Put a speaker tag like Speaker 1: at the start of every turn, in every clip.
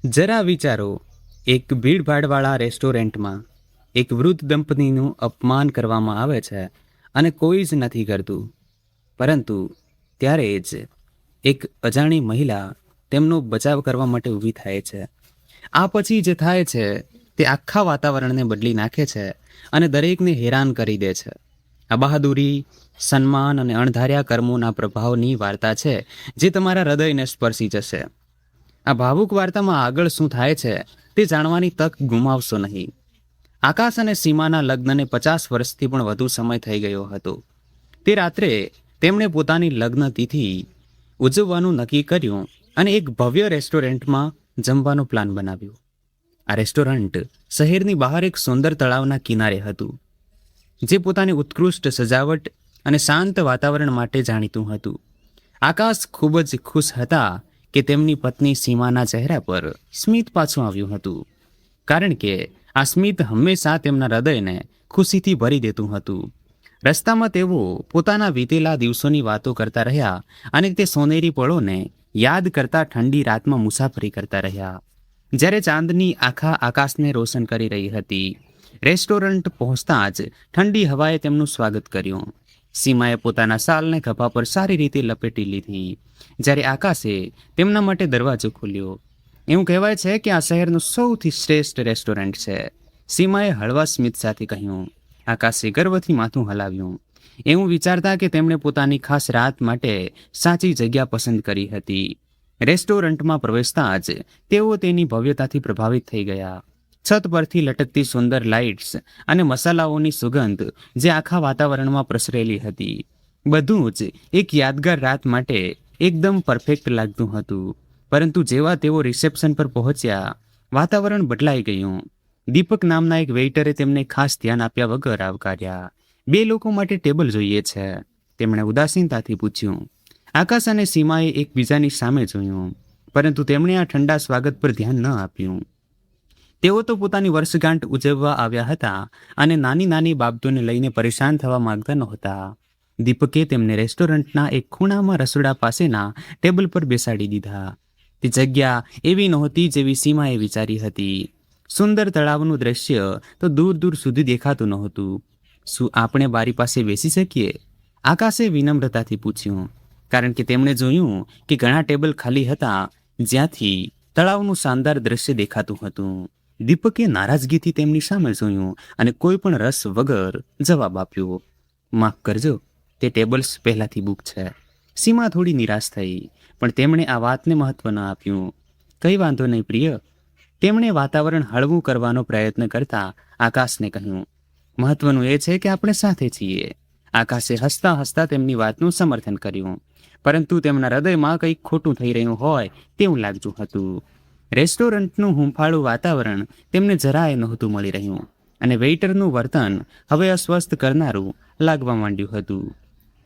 Speaker 1: જરા વિચારો, એક ભીડભાડવાળા રેસ્ટોરન્ટમાં એક વૃદ્ધ દંપતીનું અપમાન કરવામાં આવે છે અને કોઈ જ નથી કરતું. પરંતુ ત્યારે જ એક અજાણી મહિલા તેમનો બચાવ કરવા માટે ઊભી થાય છે. આ પછી જે થાય છે તે આખા વાતાવરણને બદલી નાખે છે અને દરેકને હેરાન કરી દે છે. આ બહાદુરી, સન્માન અને અણધાર્યા કર્મોના પ્રભાવની વાર્તા છે જે તમારા હૃદયને સ્પર્શી જશે. આ ભાવુક વાર્તામાં આગળ શું થાય છે તે જાણવાની તક ગુમાવશો નહીં. આકાશ અને સીમાના લગ્નને 50 વર્ષથી પણ વધુ સમય થઈ ગયો હતો. તે રાત્રે તેમણે પોતાની લગ્ન તિથિ ઉજવવાનું નક્કી કર્યું અને એક ભવ્ય રેસ્ટોરન્ટમાં જમવાનો પ્લાન બનાવ્યો. આ રેસ્ટોરન્ટ શહેરની બહાર એક સુંદર તળાવના કિનારે હતું, જે પોતાની ઉત્કૃષ્ટ સજાવટ અને શાંત વાતાવરણ માટે જાણીતું હતું. આકાશ ખૂબ જ ખુશ હતા કે તેમની પત્ની સીમાના ચહેરા પર સ્મિત પાછું આવ્યું હતું, કારણ કે આ સ્મિત હંમેશા તેમના હૃદયને ખુશીથી ભરી દેતું હતું. રસ્તામાં તેઓ પોતાના વીતેલા દિવસોની વાતો કરતા રહ્યા અને તે સોનેરી પળોને યાદ કરતા ઠંડી રાતમાં મુસાફરી કરતા રહ્યા, જ્યારે ચાંદની આખા આકાશને રોશન કરી રહી હતી. રેસ્ટોરન્ટ પહોંચતા જ ઠંડી હવાએ તેમનું સ્વાગત કર્યું. સીમાએ પોતાના શાલને ખભા પર સારી રીતે લપેટી લીધી, જ્યારે આકાશે તેમના માટે દરવાજો ખોલ્યો. એવું કહેવાય છે કે આ શહેરનું સૌથી શ્રેષ્ઠ રેસ્ટોરન્ટ છે, સીમાએ હળવા સ્મિત સાથે કહ્યું. આકાશે ગર્વથી માથું હલાવ્યું, એવું વિચારતા કે તેમણે પોતાની ખાસ રાત માટે સાચી જગ્યા પસંદ કરી હતી. રેસ્ટોરન્ટમાં પ્રવેશતા જ તેઓ તેની ભવ્યતાથી પ્રભાવિત થઈ ગયા. છત પરથી લટકતી સુંદર લાઇટ્સ અને મસાલાઓની સુગંધ જે આખા વાતાવરણમાં પ્રસરેલી હતી, બધું જ એક યાદગાર રાત માટે એકદમ પરફેક્ટ લાગતું હતું. પરંતુ જેવા તેઓ રિસેપ્શન પર પહોંચ્યા, વાતાવરણ બદલાઈ ગયું. દીપક નામના એક વેઇટરે તેમને ખાસ ધ્યાન આપ્યા વગર આવકાર્યા. 2 લોકો માટે ટેબલ જોઈએ છે, તેમણે ઉદાસીનતાથી પૂછ્યું. આકાશ અને સીમાએ એકબીજાની સામે જોયું, પરંતુ તેમણે આ ઠંડા સ્વાગત પર ધ્યાન ન આપ્યું. તેઓ તો પોતાની વર્ષગાંઠ ઉજવવા આવ્યા હતા અને નાની નાની બાબતોને લઈને પરેશાન થવા માંગતા નહોતા. દીપકે તેમને રેસ્ટોરન્ટના એક ખૂણામાં રસોડા પાસેના ટેબલ પર બેસાડી દીધા. તે જગ્યા એવી નહોતી જેવી સીમાએ વિચારી હતી. સુંદર તળાવનું દ્રશ્ય તો દૂર દૂર સુધી દેખાતું નહોતું. શું આપણે બારી પાસે બેસી શકીએ? આકાશે વિનમ્રતાથી પૂછ્યું, કારણ કે તેમણે જોયું કે ઘણા ટેબલ ખાલી હતા જ્યાંથી તળાવનું શાનદાર દ્રશ્ય દેખાતું હતું. દીપકે નારાજગીથી તેમની સામે જોયું અને કોઈ પણ રસ વગર જવાબ આપ્યો, માફ કરજો, તે ટેબલ્સ પહેલાથી બુક છે. સીમા થોડી નિરાશ થઈ, પણ તેમણે આ વાતને મહત્વ ન આપ્યું. કંઈ વાંધો નહીં પ્રિય, તેમણે વાતાવરણ હળવું કરવાનો પ્રયત્ન કરતા આકાશને કહ્યું. મહત્વનું એ છે કે આપણે સાથે છીએ. આકાશે હસતા હસતા તેમની વાતનું સમર્થન કર્યું, પરંતુ તેમના હૃદયમાં કંઈક ખોટું થઈ રહ્યું હોય તેવું લાગતું હતું. રેસ્ટોરન્ટનું હૂંફાળું વાતાવરણ તેમને જરાય નહોતું મળી રહ્યું અને વેઇટરનું વર્તન હવે અસ્વસ્થ કરનારું લાગવા માંડ્યું હતું.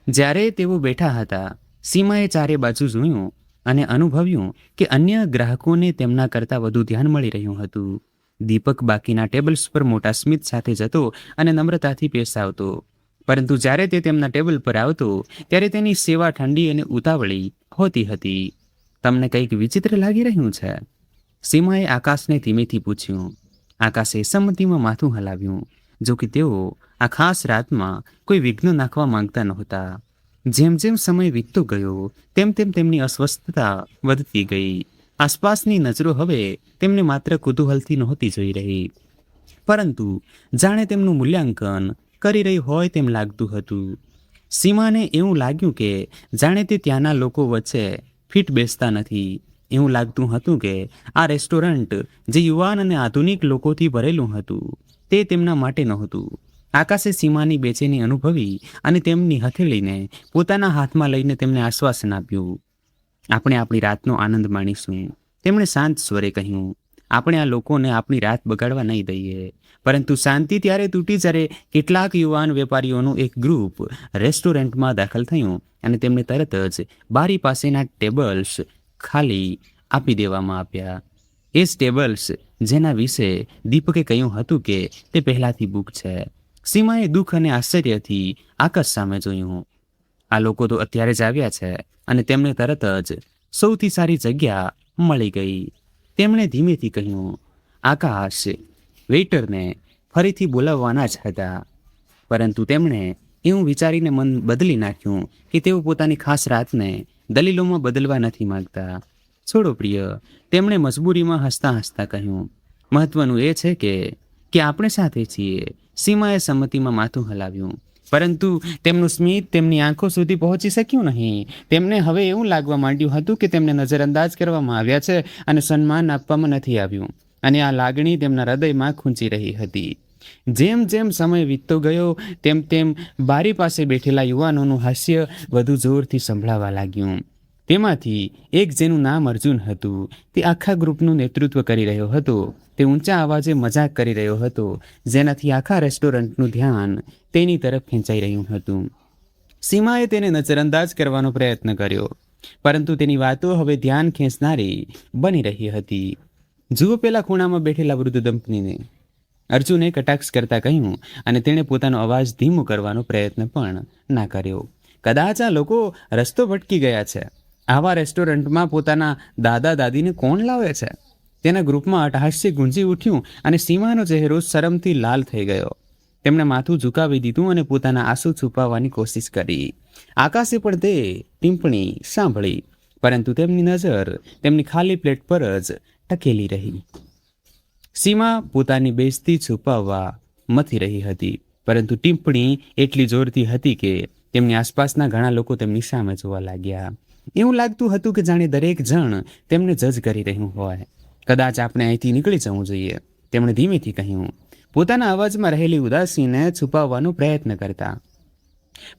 Speaker 1: જ્યારે તેઓ બેઠા હતા, સીમાએ ચારે બાજુ જોયું અને અનુભવ્યું કે અન્ય ગ્રાહકોને તેમના કરતાં વધુ ધ્યાન મળી રહ્યું હતું. દીપક બાકીના ટેબલ્સ પર મોટા સ્મિત સાથે જતો અને નમ્રતાથી પેશ આવતો, પરંતુ જ્યારે તે તેમના ટેબલ પર આવતો ત્યારે તેની સેવા ઠંડી અને ઉતાવળી હોતી હતી. તમને કંઈક વિચિત્ર લાગી રહ્યું છે? સીમાએ આકાશને ધીમેથી પૂછ્યું. આકાશે સંમતિમાં માથું હલાવ્યું, જો કે તેઓ આ ખાસ રાતમાં કોઈ વિઘ્ન નાખવા માંગતા નહોતા. જેમ જેમ સમય વીતતો ગયો તેમ તેમ તેમની અસ્વસ્થતા વધતી ગઈ. આસપાસની નજરો હવે તેમને માત્ર કુતૂહલથી નહોતી જોઈ રહી, પરંતુ જાણે તેમનું મૂલ્યાંકન કરી રહી હોય તેમ લાગતું હતું. સીમાને એવું લાગ્યું કે જાણે તે ત્યાંના લોકો વચ્ચે ફિટ બેસતા નથી. એવું લાગતું હતું કે આ રેસ્ટોરન્ટ જે યુવાન અને આધુનિક લોકોથી ભરેલું હતું તે તેમના માટે નહોતું. આકાશે સીમાની બેચેની અનુભવી અને તેમની હથેળીને પોતાના હાથમાં લઈને તેમને આશ્વાસન આપ્યું. આપણે આપણી રાતનો આનંદ માણીશું, તેમણે શાંત સ્વરે કહ્યું. આપણે આ લોકોને આપણી રાત બગાડવા નહીં દઈએ. પરંતુ શાંતિ ત્યારે તૂટી જ્યારે કેટલાક યુવાન વેપારીઓનું એક ગ્રુપ રેસ્ટોરન્ટમાં દાખલ થયું અને તેમને તરત જ બારી પાસેના ટેબલ્સ ખાલી આપી દેવામાં આવ્યા. એ ટેબલ્સ જેના વિશે દીપકે કહ્યું હતું કે તે પહેલાથી બુક છે. સીમાએ દુઃખ અને આશ્ચર્યથી આકાશ સામે જોયું. આ લોકો તો અત્યારે જ આવ્યા છે અને તેમને તરત જ સૌથી સારી જગ્યા મળી ગઈ. તેમણે ધીમેથી કહ્યું, આકાશ વેઇટરને ફરીથી બોલાવવાના જ હતા, પરંતુ તેમણે એવું વિચારીને મન બદલી નાખ્યું કે તેઓ પોતાની ખાસ રાતને દલીલોમાં બદલવા નથી માંગતા. છોડો પ્રિય, તેમણે મજબૂરીમાં હસતા હસતા કહ્યું, મહત્વનું એ છે કે આપણે સાથે છીએ. સીમાએ સંમતિમાં માથું હલાવ્યું, પરંતુ તેમનું સ્મિત તેમની આંખો સુધી પહોંચી શક્યું નહીં. તેમને હવે એવું લાગવા માંડ્યું હતું કે તેમને નજરઅંદાજ કરવામાં આવ્યા છે અને સન્માન આપવામાં નથી આવ્યું, અને આ લાગણી તેમના હૃદયમાં ખૂંચી રહી હતી. જેમ જેમ સમય વીતતો ગયો તેમ તેમ બારી પાસે બેઠેલા યુવાનોનું હાસ્ય વધુ જોરથી સંભળાવા લાગ્યું. તેમાંથી એક, જેનું નામ અર્જુન હતું, તે આખા ગ્રુપનું નેતૃત્વ કરી રહ્યો હતો. તે ઊંચા અવાજે મજાક કરી રહ્યો હતો, જેનાથી આખા રેસ્ટોરન્ટનું ધ્યાન તેની તરફ ખેંચાઈ રહ્યું હતું. સીમાએ તેને નજરઅંદાજ કરવાનો પ્રયત્ન કર્યો, પરંતુ તેની વાતો હવે ધ્યાન ખેંચનારી બની રહી હતી. જુઓ પેલા ખૂણામાં બેઠેલા વૃદ્ધ દંપતીને, અર્જુને કટાક્ષ કરતા કહ્યું, અને તેણે પોતાનો અવાજ ધીમો કરવાનો પ્રયત્ન પણ ના કર્યો. કદાચ આ લોકો રસ્તો ભટકી ગયા છે. આવા રેસ્ટોરન્ટમાં પોતાના દાદા દાદીને કોણ લાવે છે? તેના ગ્રુપમાં અટહાસ્ય ગુંજી ઉઠ્યું અને સીમાનો ચહેરો શરમથી લાલ થઈ ગયો. તેમણે માથું ઝુકાવી દીધું અને પોતાના આંસુ છુપાવવાની કોશિશ કરી. આકાશે પણ તે ટિપ્પણી સાંભળી, પરંતુ તેમની નજર તેમની ખાલી પ્લેટ પર જ ટકેલી રહી. સીમા પોતાની બેઇજ્જતી છુપાવવા મથી રહી હતી, પરંતુ ટિપ્પણી એટલી જોરથી હતી કે તેમની આસપાસના ઘણા લોકો તેમની સામે જોવા લાગ્યા. એવું લાગતું હતું કે જાણે દરેક જણ તેમને જજ કરી રહ્યું હોય. કદાચ આપણે અહીંથી નીકળી જવું જોઈએ, તેમણે ધીમેથી કહ્યું, પોતાના અવાજમાં રહેલી ઉદાસીને છુપાવવાનો પ્રયત્ન કરતા.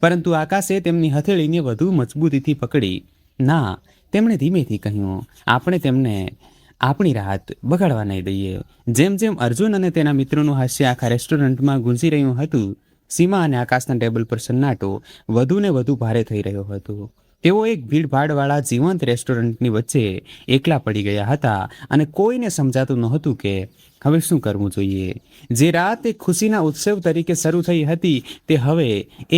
Speaker 1: પરંતુ આકાશે તેમની હથેળીને વધુ મજબૂતીથી પકડી. ના, તેમણે ધીમેથી કહ્યું, આપણે તેમને આપણી રાત બગાડવા નહીં દઈએ. જેમ જેમ અર્જુન અને તેના મિત્રોનું હાસ્ય આખા રેસ્ટોરન્ટમાં ગુંજી રહ્યું હતું, સીમા અને આકાશના ટેબલ પર સન્નાટો વધુ ને વધુ ભારે થઈ રહ્યો હતો. તેઓ એક ભીડભાડવાળા જીવંત રેસ્ટોરન્ટની વચ્ચે એકલા પડી ગયા હતા, અને કોઈને સમજાતું નહોતું કે હવે શું કરવું જોઈએ. જે રાત એક ખુશીના ઉત્સવ તરીકે શરૂ થઈ હતી, તે હવે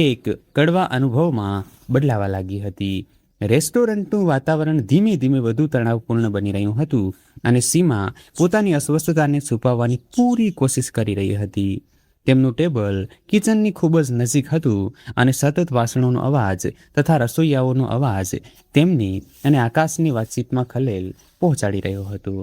Speaker 1: એક કડવા અનુભવમાં બદલાવા લાગી હતી. રેસ્ટોરન્ટનું વાતાવરણ ધીમે ધીમે વધુ તણાવપૂર્ણ બની રહ્યું હતું, અને સીમા પોતાની અસ્વસ્થતાને છુપાવવાની પૂરી કોશિશ કરી રહી હતી. તેમનું ટેબલ કિચનની ખૂબ જ નજીક હતું, અને સતત વાસણોનો અવાજ તથા રસોઈયાઓનો અવાજ તેમની અને આકાશની વાતચીતમાં ખલેલ પહોંચાડી રહ્યો હતો.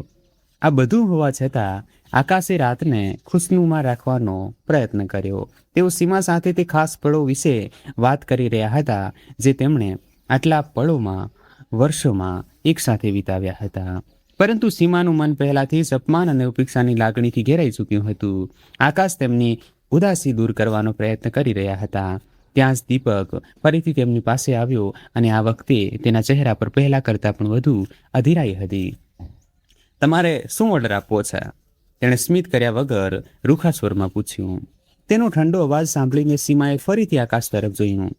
Speaker 1: આ બધું હોવા છતાં આકાશે રાતને ખુશનુમા રાખવાનો પ્રયત્ન કર્યો. તેઓ સીમા સાથે તે ખાસ પળો વિશે વાત કરી રહ્યા હતા, જે તેમણે આટલા પળોમાં વર્ષોમાં એકસાથે વિતાવ્યા હતા. પરંતુ સીમાનું મન પહેલાથી જ અપમાન અને ઉપેક્ષાની લાગણીથી ઘેરાઈ ચૂક્યું હતું. આકાશ તેમની ઉદાસી દૂર કરવાનો પ્રયત્ન કરી રહ્યા હતા. ત્યાં જ દીપક ફરીથી તેમની પાસે આવ્યો, અને આ વખતે તેના ચહેરા પર પહેલા કરતાં પણ વધુ અધીરાઈ હતી. તમારે શું ઓર્ડર આપવો છે? તેણે સ્મિત કર્યા વગર રૂખા સ્વરમાં પૂછ્યું. તેનો ઠંડો અવાજ સાંભળીને સીમાએ ફરીથી આકાશ તરફ જોયું,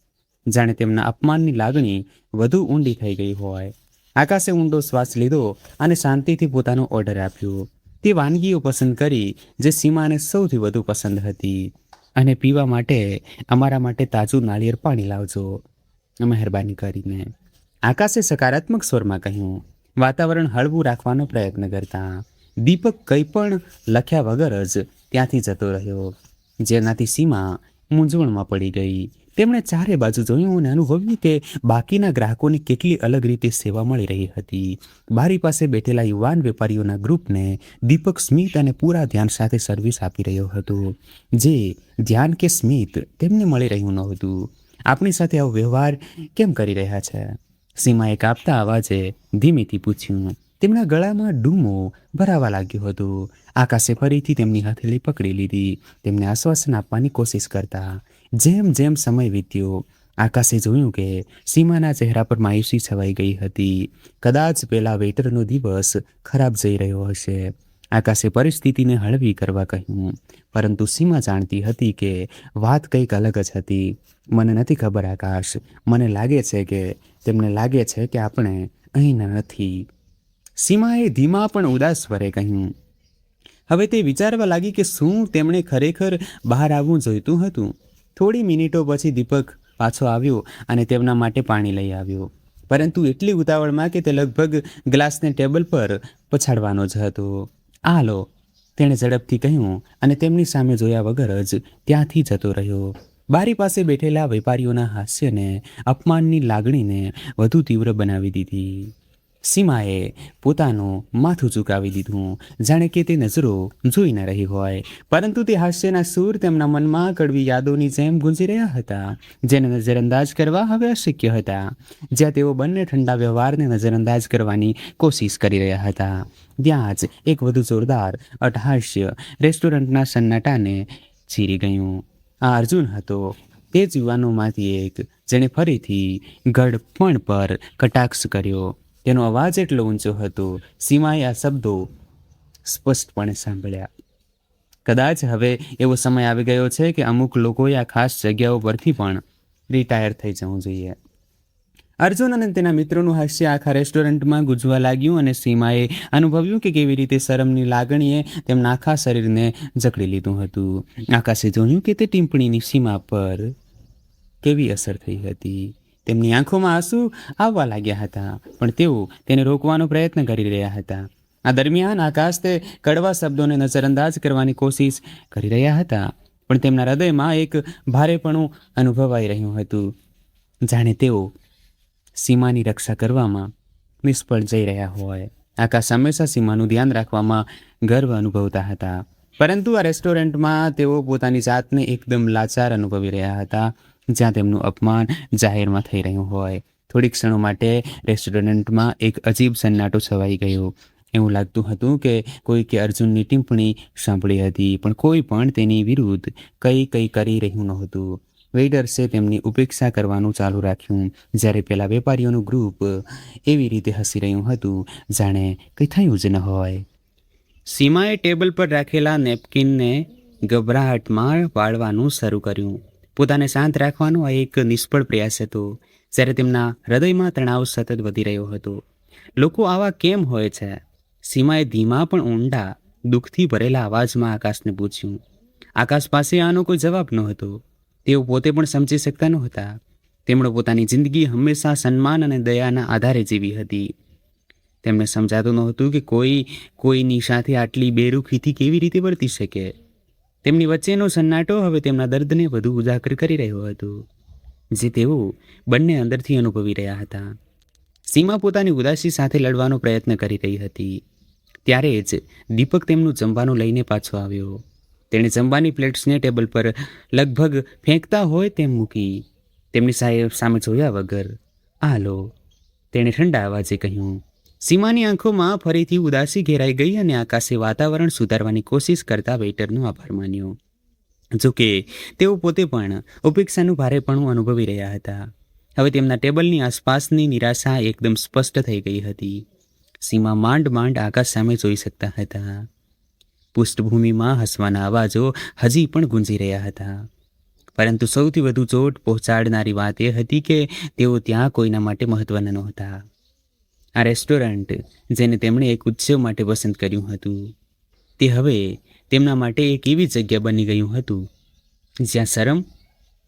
Speaker 1: જાણે તેમના અપમાનની લાગણી વધુ ઊંડી થઈ ગઈ હોય. આકાશે ઊંડો શ્વાસ લીધો અને શાંતિથી પોતાનો ઓર્ડર આપ્યો. તે વાનગીઓ પસંદ કરી જે સીમાને સૌથી વધુ પસંદ હતી. અને પીવા માટે અમારા માટે તાજું નાળિયેર પાણી લાવજો, મહેરબાની કરીને, આકાશે સકારાત્મક સ્વરમાં કહ્યું, વાતાવરણ હળવું રાખવાનો પ્રયત્ન કરતા. દીપક કંઈ પણ લખ્યા વગર જ ત્યાંથી જતો રહ્યો, જેનાથી સીમા મૂંઝવણમાં પડી ગઈ. તેમણે ચારે બાજુ જોયું અને અનુભવ્યું કે બાકીના ગ્રાહકોને કેટલી અલગ રીતે સેવા મળી રહી હતી. બારી પાસે બેઠેલા યુવાન વેપારીઓના ગ્રુપને દીપક સ્મિત અને પૂરા ધ્યાન સાથે સર્વિસ આપી રહ્યો હતો, જે ધ્યાન કે સ્મિત તેમને મળી રહ્યું નહોતું. આપણી સાથે આવો વ્યવહાર કેમ કરી રહ્યા છે? સીમાએ કાપતા અવાજે ધીમેથી પૂછ્યું. તેમના ગળામાં ડૂમો ભરાવા લાગ્યો હતો. આકાશે ફરીથી તેમની હથેળી પકડી લીધી, તેમને આશ્વાસન આપવાની કોશિશ કરતા. જેમ જેમ સમય વીત્યો, આકાશે જોયું કે સીમાના ચહેરા પર માયુસી છવાઈ ગઈ હતી. કદાચ પેલા વેઇટરનો દિવસ ખરાબ જઈ રહ્યો હશે. આકાશે પરિસ્થિતિને હળવી કરવા કહ્યું, પરંતુ સીમા જાણતી હતી કે વાત કંઈક અલગ જ હતી. મને નથી ખબર આકાશ, મને લાગે છે કે તેમને લાગે છે કે આપણે અહીં નથી. સીમાએ ધીમા પણ ઉદાસ સ્વરે કહ્યું. હવે તે વિચારવા લાગી કે શું તેમણે ખરેખર બહાર આવવું જોઈતું હતું. થોડી મિનિટો પછી દીપક પાછો આવ્યો અને તેમના માટે પાણી લઈ આવ્યો. પરંતુ એટલી ઉતાવળમાં કે તે લગભગ ગ્લાસને ટેબલ પર પછાડવાનો જ હતો. "આ લો," તેણે ઝડપથી કહ્યું અને તેમની સામે જોયા વગર જ ત્યાંથી જતો રહ્યો. બારી પાસે બેઠેલા વેપારીઓના હાસ્યને અપમાનની લાગણીને વધુ તીવ્ર બનાવી દીધી. સીમાએ પોતાનું માથું ઝુકાવી દીધું, જાણે કે તે નજરો જોઈ ન રહી હોય, પરંતુ તે હાસ્યના સૂર તેમના મનમાં કડવી યાદોની જેમ ગુંજી રહ્યા હતા, જેને નજરઅંદાજ કરવા હવે અશક્ય હતા. જ્યાં તેઓ બંને ઠંડા વ્યવહારને નજરઅંદાજ કરવાની કોશિશ કરી રહ્યા હતા, ત્યાં જ એક વધુ જોરદાર અટ્ટહાસ્ય રેસ્ટોરન્ટના સન્નાટાને ચીરી ગયું. આ અર્જુન હતો, તે જ યુવાનોમાંથી એક, જેણે ફરીથી ઘડપણ પર કટાક્ષ કર્યો. તેનો અવાજ એટલો ઊંચો હતો, સીમાએ આ શબ્દો સ્પષ્ટપણે સાંભળ્યા. કદાચ હવે એવો સમય આવી ગયો છે કે અમુક લોકોએ આ ખાસ જગ્યાઓ પરથી પણ રિટાયર થઈ જવું જોઈએ. અર્જુન અને તેના મિત્રોનું હાસ્ય આખા રેસ્ટોરન્ટમાં ગુંજવા લાગ્યું અને સીમાએ અનુભવ્યું કે કેવી રીતે શરમની લાગણીએ તેમના આખા શરીરને જકડી લીધું હતું. આકાશે જોયું કે તે ટિપ્પણીની સીમા પર કેવી અસર થઈ હતી. તેમની આંખોમાં આંસુ આવવા લાગ્યા હતા, પણ તેઓ તેને રોકવાનો પ્રયત્ન કરી રહ્યા હતા. આ દરમિયાન આકાશ તે કડવા શબ્દોને નજરઅંદાજ કરવાની કોશિશ કરી રહ્યા હતા, પણ તેમના હૃદયમાં એક ભારેપણું અનુભવાઈ રહ્યું હતું, જાણે તેઓ સીમાની રક્ષા કરવામાં નિષ્ફળ જઈ રહ્યા હોય. આકાશ હંમેશા સીમાનું ધ્યાન રાખવામાં ગર્વ અનુભવતા હતા, પરંતુ આ રેસ્ટોરન્ટમાં તેઓ પોતાની જાતને એકદમ લાચાર અનુભવી રહ્યા હતા, જ્યાં તેમનું અપમાન જાહેરમાં થઈ રહ્યું હોય. થોડી ક્ષણો માટે રેસ્ટોરન્ટમાં એક અજીબ સન્નાટો છવાઈ ગયો. એવું લાગતું હતું કે કોઈકે અર્જુનની ટિપ્પણી સાંભળી હતી, પણ કોઈ પણ તેની વિરુદ્ધ કંઈ કરી રહ્યું નહોતું. વેઇટર્સે તેમની ઉપેક્ષા કરવાનું ચાલુ રાખ્યું, જ્યારે પેલા વેપારીઓનું ગ્રુપ એવી રીતે હસી રહ્યું હતું જાણે કંઈ થયું જ ન હોય. સીમાએ ટેબલ પર રાખેલા નેપકિનને ગભરાહટમાં વાળવાનું શરૂ કર્યું. પોતાને શાંત રાખવાનો આ એક નિષ્ફળ પ્રયાસ હતો, જ્યારે તેમના હૃદયમાં તણાવ સતત વધી રહ્યો હતો. લોકો આવા કેમ હોય છે? સીમાએ ધીમા પણ ઊંડા દુઃખથી ભરેલા અવાજમાં આકાશને પૂછ્યું. આકાશ પાસે આનો કોઈ જવાબ નહોતો. તેઓ પોતે પણ સમજી શકતા નહોતા. તેમણે પોતાની જિંદગી હંમેશા સન્માન અને દયાના આધારે જીવી હતી. તેમને સમજાતું નહોતું કે કોઈની સાથે આટલી બેરુખીથી કેવી રીતે વર્તી શકે. તેમની વચ્ચેનો સન્નાટો હવે તેમના દર્દને વધુ ઉજાગર કરી રહ્યો હતો, જે તેઓ બંને અંદરથી અનુભવી રહ્યા હતા. સીમા પોતાની ઉદાસી સાથે લડવાનો પ્રયત્ન કરી રહી હતી. ત્યારે જ દીપક તેમનું જમવાનું લઈને પાછો આવ્યો. તેણે જમવાની પ્લેટ્સને ટેબલ પર લગભગ ફેંકતા હોય તેમ મૂકી. તેમની સામે જોયા વગર, "આ લો," તેણે ઠંડા અવાજે કહ્યું. સીમાની આંખોમાં ફરીથી ઉદાસી ઘેરાઈ ગઈ અને આકાશે વાતાવરણ સુધારવાની કોશિશ કરતા વેઇટરનો આભાર માન્યો. જોકે તેઓ પોતે પણ ઉપેક્ષાનું ભારેપણું અનુભવી રહ્યા હતા. હવે તેમના ટેબલની આસપાસની નિરાશા એકદમ સ્પષ્ટ થઈ ગઈ હતી. સીમા માંડ આકાશ સામે જોઈ શકતા હતા. પૃષ્ઠભૂમિમાં હસવાના અવાજો હજી પણ ગુંજી રહ્યા હતા, પરંતુ સૌથી વધુ ચોટ પહોંચાડનારી વાત એ હતી કે તેઓ ત્યાં કોઈના માટે મહત્વના નહોતા. આ રેસ્ટોરન્ટ, જેને તેમણે એક ઉત્સવ માટે પસંદ કર્યું હતું, તે હવે તેમના માટે એક એવી જગ્યા બની ગયું હતું જ્યાં શરમ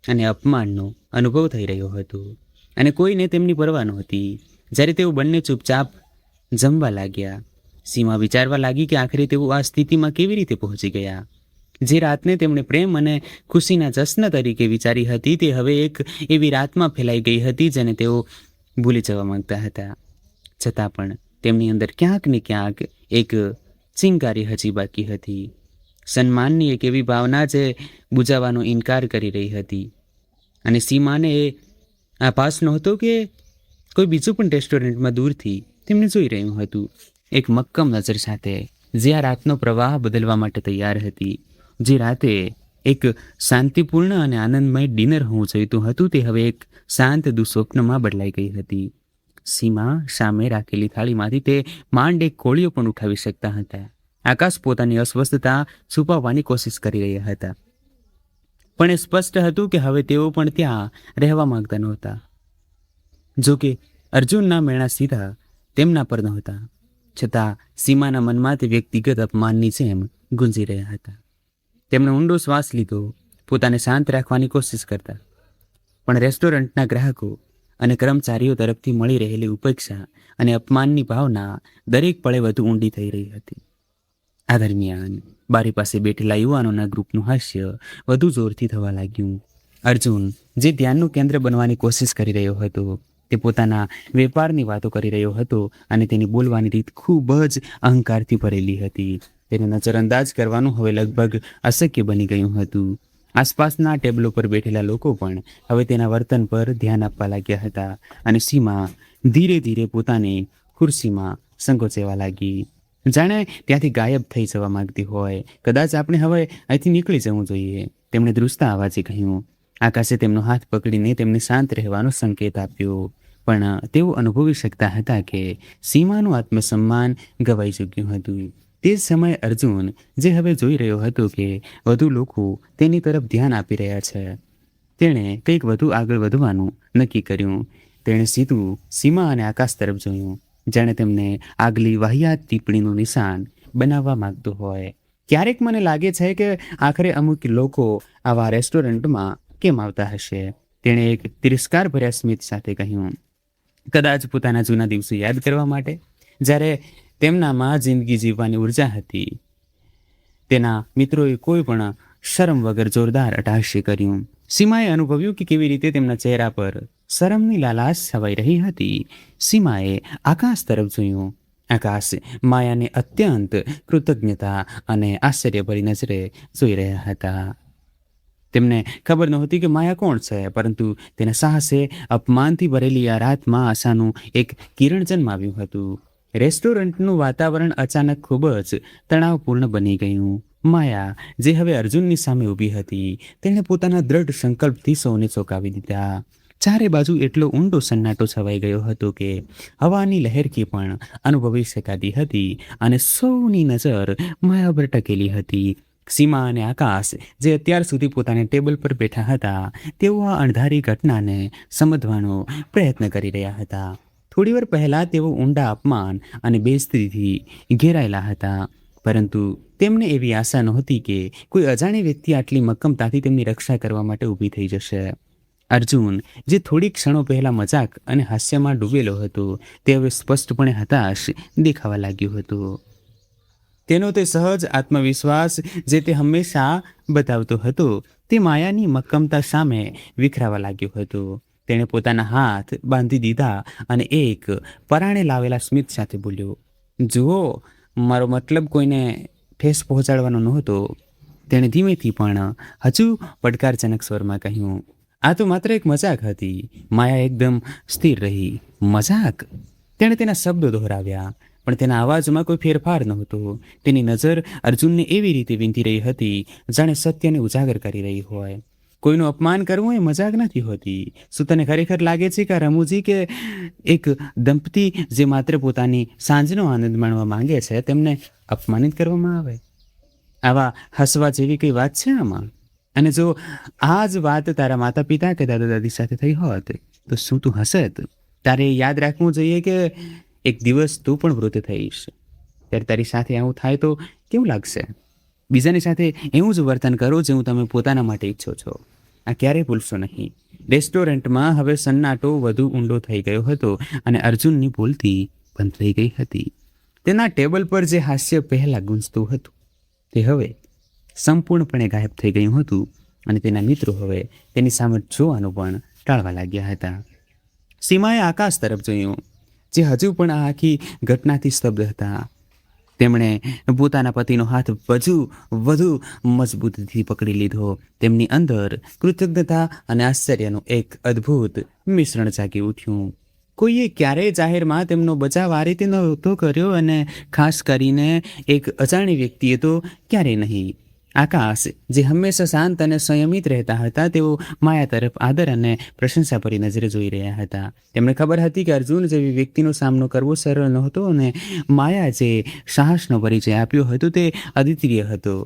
Speaker 1: અને અપમાનનો અનુભવ થઈ રહ્યો હતો, અને કોઈને તેમની પરવા નહોતી. જ્યારે તેઓ બંને ચૂપચાપ જમવા લાગ્યા, સીમા વિચારવા લાગી કે આખરે તેઓ આ સ્થિતિમાં કેવી રીતે પહોંચી ગયા. જે રાતને તેમણે પ્રેમ અને ખુશીના જશ્ન તરીકે વિચારી હતી, તે હવે એક એવી રાતમાં ફેલાઈ ગઈ હતી જેને તેઓ ભૂલી જવા માંગતા હતા. છતાં પણ તેમની અંદર ક્યાંક ને ક્યાંક એક ચિંગારી હજી બાકી હતી, સન્માનની એક એવી ભાવના જે બુજાવવાનો ઇનકાર કરી રહી હતી. અને સીમાને એ આભાસ નહોતો કે કોઈ બીજું પણ રેસ્ટોરન્ટમાં દૂરથી તેમને જોઈ રહ્યું હતું, એક મક્કમ નજર સાથે, જે આ રાતનો પ્રવાહ બદલવા માટે તૈયાર હતી. જે રાતે એક શાંતિપૂર્ણ અને આનંદમય ડિનર હોવું જોઈતું હતું, તે હવે એક શાંત દુઃસ્વપ્નમાં બદલાઈ ગઈ હતી. સીમા સામે રાખેલી થાળીમાંથી તે માંડ એક કોળિયો પણ ઉઠાવી શકતા હતા. આકાશ પોતાની અસ્વસ્થતા છુપાવવાની કોશિશ કરી રહ્યા હતા, પણ એ સ્પષ્ટ હતું કે હવે તેઓ પણ ત્યાં રહેવા માંગતા નહોતા. જોકે અર્જુનના મેણા સીધા તેમના પર નહોતા, છતાં સીમાના મનમાં તે વ્યક્તિગત અપમાનની જેમ ગુંજી રહ્યા હતા. તેમણે ઊંડો શ્વાસ લીધો, પોતાને શાંત રાખવાની કોશિશ કરતા, પણ રેસ્ટોરન્ટના ગ્રાહકો અને કર્મચારીઓ તરફથી મળી રહેલી ઉપેક્ષા અને અપમાનની ભાવના દરેક પળે વધુ ઊંડી થઈ રહી હતી. આ દરમિયાન બારી પાસે બેઠેલા યુવાનોના ગ્રુપનું હાસ્ય વધુ જોરથી થવા લાગ્યું. અર્જુન, જે ધ્યાનનું કેન્દ્ર બનવાની કોશિશ કરી રહ્યો હતો, તે પોતાના વેપારની વાતો કરી રહ્યો હતો અને તેની બોલવાની રીત ખૂબ જ અહંકારથી ભરેલી હતી. તેને નજરઅંદાજ કરવાનું હવે લગભગ અશક્ય બની ગયું હતું. આસપાસના ટેબલો પર બેઠેલા લોકો પણ હવે તેના વર્તન પર ધ્યાન આપવા લાગ્યા હતા અને સીમા ધીરે ધીરે પોતાની ખુરશીમાં સંકોચવા લાગી, જાણે ત્યાંથી ગાયબ થઈ જવા માંગતી હોય. કદાચ આપણે હવે અહીંથી નીકળી જવું જોઈએ, તેમણે ધ્રુજતા અવાજે કહ્યું. આકાશે તેમનો હાથ પકડીને તેમને શાંત રહેવાનો સંકેત આપ્યો, પણ તેઓ અનુભવી શકતા હતા કે સીમાનું આત્મસન્માન ગવાઈ ચૂક્યું હતું. તે જ સમયે અર્જુન, જે હવે જોઈ રહ્યો હતો કે વધુ લોકો તેની તરફ ધ્યાન આપી રહ્યા છે, તેણે કંઈક વધુ આગળ વધવાનું નક્કી કર્યું. તેણે સીધું સીમા અને આકાશ તરફ જોયું, જાણે તેમને આગલી વાહિયાત ટિપ્પણીનું નિશાન બનાવવા માંગતો હોય. ક્યારેક મને લાગે છે કે આખરે અમુક લોકો આવા રેસ્ટોરન્ટમાં કેમ આવતા હશે, તેણે એક તિરસ્કાર ભર્યા સ્મિત સાથે કહ્યું. કદાચ પોતાના જૂના દિવસો યાદ કરવા માટે, જ્યારે તેમનામાં જિંદગી જીવવાની ઉર્જા હતી. તેના મિત્રોએ કોઈ પણ શરમ વગર જોરદાર અટ્ટહાસ્ય કર્યું. સીમાએ અનુભવ્યું કે કેવી રીતે તેમના ચહેરા પર શરમની લાલાશ છવાઈ રહી હતી. સીમાએ આકાશ તરફ જોયું. આકાશ માયાને અત્યંત કૃતજ્ઞતા અને આશ્ચર્યભરી નજરે જોઈ રહ્યા હતા. તેમને ખબર નહોતી કે માયા કોણ છે, પરંતુ તેના સાહસે અપમાનથી ભરેલી આ રાતમાં આશાનું એક કિરણ જન્માવ્યું હતું. રેસ્ટોરન્ટનું વાતાવરણ અચાનક ખૂબ જ તણાવપૂર્ણ બની ગયું. માયા, જે હવે અર્જુનની સામે ઊભી હતી, તેણે પોતાના દ્રઢ સંકલ્પથી સૌને ચોંકાવી દીધા. ચારે બાજુ એટલો ઊંડો સન્નાટો છવાઈ ગયો હતો કે હવાની લહેરકી પણ અનુભવી શકાતી હતી અને સૌની નજર માયા પર ટકેલી હતી. સીમા અને આકાશ, જે અત્યાર સુધી પોતાના ટેબલ પર બેઠા હતા, તેઓ આ અણધારી ઘટનાને સમજવાનો પ્રયત્ન કરી રહ્યા હતા. થોડીવાર પહેલાં તેઓ ઊંડા અપમાન અને બેઇજ્જતીથી ઘેરાયેલા હતા, પરંતુ તેમને એવી આશા નહોતી કે કોઈ અજાણી વ્યક્તિ આટલી મક્કમતાથી તેમની રક્ષા કરવા માટે ઊભી થઈ જશે. અર્જુન, જે થોડી ક્ષણો પહેલાં મજાક અને હાસ્યમાં ડૂબેલો હતો, તે હવે સ્પષ્ટપણે હતાશ દેખાવા લાગ્યો હતો. તેનો તે સહજ આત્મવિશ્વાસ જે તે હંમેશા બતાવતો હતો, તે માયાની મક્કમતા સામે વિખરાવા લાગ્યો હતો. તેણે પોતાના હાથ બાંધી દીધા અને એક પરાણે લાવેલા સ્મિત સાથે બોલ્યો, જુઓ, મારો મતલબ કોઈને ઠેસ પહોંચાડવાનો નહોતો. તેણે ધીમેથી પણ હજુ પડકારજનક સ્વરમાં કહ્યું, આ તો માત્ર એક મજાક હતી. માયા એકદમ સ્થિર રહી. મજાક? તેણે તેના શબ્દો દોહરાવ્યા, પણ તેના અવાજમાં કોઈ ફેરફાર નહોતો. તેની નજર અર્જુનને એવી રીતે વીંધી રહી હતી, જાણે સત્યને ઉજાગર કરી રહી હોય. કોઈનું અપમાન કરવું એ મજાક નથી હોતી. શું તને ખરેખર લાગે છે કે રમૂજી કે એક દંપતી જે માત્ર પોતાની સાંજનો આનંદ માણવા માંગે છે, તેમને અપમાનિત કરવામાં આવે? આવા હસવા જેવી કઈ વાત છે આમાં? અને જો આ જ વાત તારા માતા પિતા કે દાદા દાદી સાથે થઈ હોત, તો શું તું હસત? તારે યાદ રાખવું જોઈએ કે એક દિવસ તું પણ વૃદ્ધ થઈશ. ત્યારે તારી સાથે આવું થાય તો કેવું લાગશે? બીજાની સાથે એવું જ વર્તન કરો જેવું તમે પોતાના માટે ઈચ્છો છો. આ ક્યારેય ભૂલશો નહીં. રેસ્ટોરન્ટમાં હવે સન્નાટો વધુ ઊંડો થઈ ગયો હતો અને અર્જુનની બોલતી બંધ થઈ ગઈ હતી. તેના ટેબલ પર જે હાસ્ય પહેલાં ગુંજતું હતું, તે હવે સંપૂર્ણપણે ગાયબ થઈ ગયું હતું અને તેના મિત્રો હવે તેની સામે જોવાનું પણ ટાળવા લાગ્યા હતા. સીમાએ આકાશ તરફ જોયું, જે હજુ પણ આ આખી ઘટનાથી સ્તબ્ધ હતા. તેમણે પોતાના પતિનો હાથ વધુ મજબૂતીથી પકડી લીધો. તેમની અંદર કૃતજ્ઞતા અને આશ્ચર્યનું એક અદ્ભુત મિશ્રણ જાગી ઉઠ્યું. કોઈએ ક્યારેય જાહેરમાં તેમનો બચાવ આ રીતે નહોતો કર્યો અને ખાસ કરીને એક અજાણી વ્યક્તિએ તો ક્યારેય નહીં. આકાશ, જે હંમેશા શાંત અને સંયમિત રહેતા હતા, તેઓ માયા તરફ આદર અને પ્રશંસાભરી નજરે જોઈ રહ્યા હતા. તેમને ખબર હતી કે અર્જુન જેવી વ્યક્તિનો સામનો કરવો સરળ નહોતો અને માયા જે સાહસનો પરિચય આપ્યો હતો તે અદ્વિતીય હતો.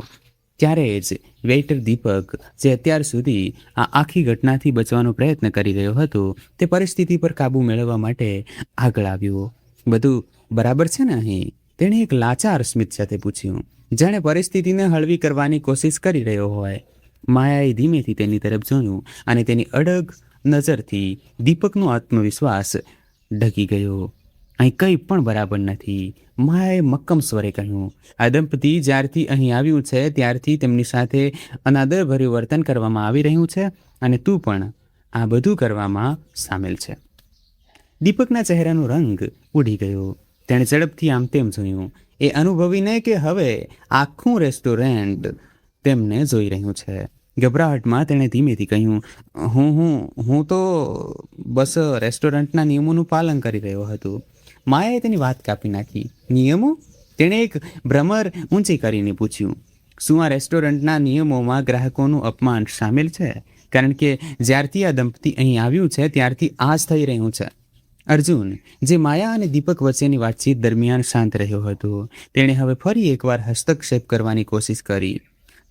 Speaker 1: ત્યારે જ વેઇટર દીપક, જે અત્યાર સુધી આ આખી ઘટનાથી બચવાનો પ્રયત્ન કરી રહ્યો હતો, તે પરિસ્થિતિ પર કાબૂ મેળવવા માટે આગળ આવ્યો. બધું બરાબર છે ને અહીં? તેણે એક લાચાર સ્મિત સાથે પૂછ્યું, જાણે પરિસ્થિતિને હળવી કરવાની કોશિશ કરી રહ્યો હોય. માયાએ ધીમેથી તેની તરફ જોયું અને તેની અડગ નજરથી દીપકનો આત્મવિશ્વાસ ઢકી ગયો. અહીં કંઈ પણ બરાબર નથી, માયાએ મક્કમ સ્વરે કહ્યું. આ દંપતી જ્યારથી અહીં આવ્યું છે ત્યારથી તેમની સાથે અનાદરભર્યું વર્તન કરવામાં આવી રહ્યું છે અને તું પણ આ બધું કરવામાં સામેલ છે. દીપકના ચહેરાનો રંગ ઉડી ગયો. તેણે ઝડપથી આમ તેમ જોયું, એ અનુભવીને કે હવે આખું રેસ્ટોરન્ટ તેમને જોઈ રહ્યું છે. ગભરાહટમાં તેણે ધીમેથી કહ્યું, હું તો બસ રેસ્ટોરન્ટના નિયમોનું પાલન કરી રહ્યો હતો. માયાએ તેની વાત કાપી નાખી. નિયમો? તેણે એક ભ્રમર ઊંચી કરીને પૂછ્યું. શું આ રેસ્ટોરન્ટના નિયમોમાં ગ્રાહકોનું અપમાન સામેલ છે? કારણ કે જ્યારથી આ દંપતી અહીં આવ્યું છે ત્યારથી આ જ થઈ રહ્યું છે. અર્જુન, જે માયા અને દીપક વચ્ચેની વાતચીત દરમિયાન શાંત રહ્યો હતો, તેણે હવે ફરી એકવાર હસ્તક્ષેપ કરવાની કોશિશ કરી.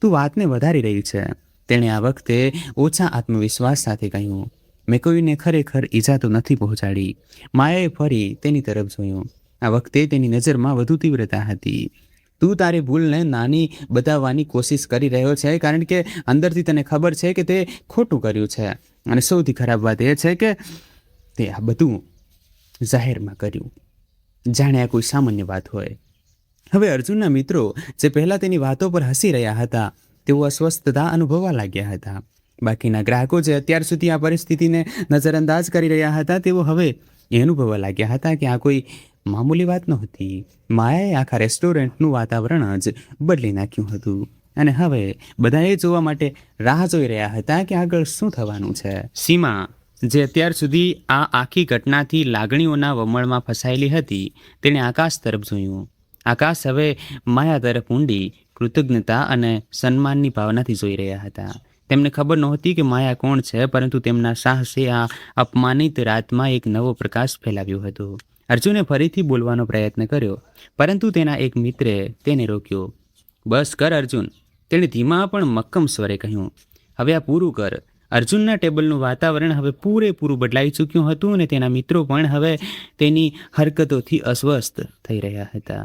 Speaker 1: તું વાતને વધારી રહી છે, તેણે આ વખતે ઓછા આત્મવિશ્વાસ સાથે કહ્યું. મેં કોઈને ખરેખર ઈજા તો નથી પહોંચાડી. માયાએ ફરી તેની તરફ જોયું. આ વખતે તેની નજરમાં વધુ તીવ્રતા હતી. તું તારી ભૂલને નાની બતાવવાની કોશિશ કરી રહ્યો છે કારણ કે અંદરથી તને ખબર છે કે તે ખોટું કર્યું છે અને સૌથી ખરાબ વાત એ છે કે તે આ બધું જાહેરમાં કર્યું, જાણે આ કોઈ સામાન્ય વાત હોય. હવે અર્જુનના મિત્રો જે પહેલાં તેની વાતો પર હસી રહ્યા હતા તેઓ અસ્વસ્થતા અનુભવવા લાગ્યા હતા. બાકીના ગ્રાહકો જે અત્યાર સુધી આ પરિસ્થિતિને નજરઅંદાજ કરી રહ્યા હતા તેઓ હવે એ અનુભવવા લાગ્યા હતા કે આ કોઈ મામૂલી વાત નહોતી. માયાએ આખા રેસ્ટોરન્ટનું વાતાવરણ જ બદલી નાખ્યું હતું અને હવે બધા એ જોવા માટે રાહ જોઈ રહ્યા હતા કે આગળ શું થવાનું છે. સીમા, જે અત્યાર સુધી આ આખી ઘટનાથી લાગણીઓના વમળમાં ફસાયેલી હતી, તેણે આકાશ તરફ જોયું. આકાશ હવે માયા તરફ ઊંડી કૃતજ્ઞતા અને સન્માનની ભાવનાથી જોઈ રહ્યા હતા. તેમને ખબર નહોતી કે માયા કોણ છે, પરંતુ તેમના સાહસે આ અપમાનિત રાતમાં એક નવો પ્રકાશ ફેલાવ્યો હતો. અર્જુને ફરીથી બોલવાનો પ્રયત્ન કર્યો, પરંતુ તેના એક મિત્રે તેને રોક્યો. બસ કર અર્જુન, તેણે ધીમા પણ મક્કમ સ્વરે કહ્યું. હવે આ પૂરું કર. અર્જુનના ટેબલનું વાતાવરણ હવે પૂરેપૂરું બદલાઈ ચૂક્યું હતું અને તેના મિત્રો પણ હવે તેની હરકતોથી અસ્વસ્થ થઈ રહ્યા હતા.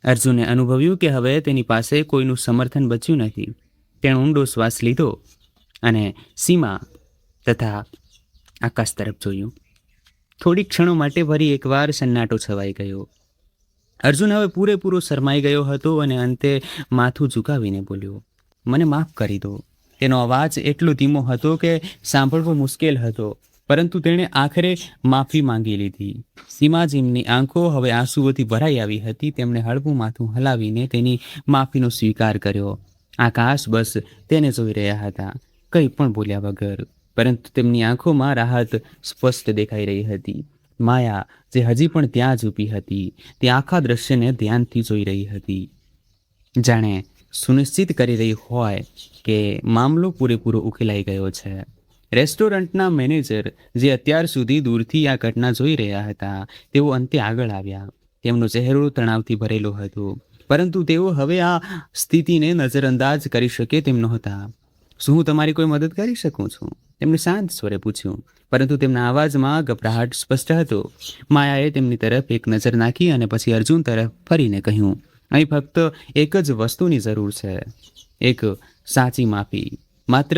Speaker 1: અર્જુને અનુભવ્યું કે હવે તેની પાસે કોઈનું સમર્થન બચ્યું નથી. તેણે ઊંડો શ્વાસ લીધો અને સીમા તથા આકાશ તરફ જોયું. થોડી ક્ષણો માટે ફરી એકવાર સન્નાટો છવાઈ ગયો. અર્જુન હવે પૂરેપૂરો શરમાઈ ગયો હતો અને અંતે માથું ઝુકાવીને બોલ્યો, મને માફ કરી દો. તેનો અવાજ એટલો ધીમો હતો કે સાંભળવો મુશ્કેલ હતો, પરંતુ તેણે આખરે માફી માંગી લીધી. સીમાજીમની આંખો હવે આંસુઓથી ભરાઈ આવી હતી. તેમણે હળવું માથું હલાવીને તેની માફીનો સ્વીકાર કર્યો. આકાશ બસ તેને જોઈ રહ્યા હતા, કંઈ પણ બોલ્યા વગર, પરંતુ તેમની આંખોમાં રાહત સ્પષ્ટ દેખાઈ રહી હતી. માયા, જે હજી પણ ત્યાં જ ઊભી હતી, તે આખા દ્રશ્યને ધ્યાનથી જોઈ રહી હતી, જાણે સુનિશ્ચિત કરી રહી હોય કે મામલો પૂરેપૂરો ઉકેલાઈ ગયો છે. રેસ્ટોરન્ટના મેનેજર, જે અત્યાર સુધી દૂરથી આ ઘટના જોઈ રહ્યા હતા, તેઓ અંતે આગળ આવ્યા. તેમનો ચહેરો તણાવથી ભરેલો હતો, પરંતુ તેઓ હવે આ સ્થિતિને નજરઅંદાજ કરી શકે તેમ નહોતા. શું હું તમારી કોઈ મદદ કરી શકું છું? તેમણે શાંત સ્વરે પૂછ્યું, પરંતુ તેમના અવાજમાં ગભરાહટ સ્પષ્ટ હતો. માયાએ તેમની તરફ એક નજર નાખી અને પછી અર્જુન તરફ ફરીને કહ્યું, અહીં ફક્ત એક જ વસ્તુની જરૂર છે, એક સાચી માફી. માત્ર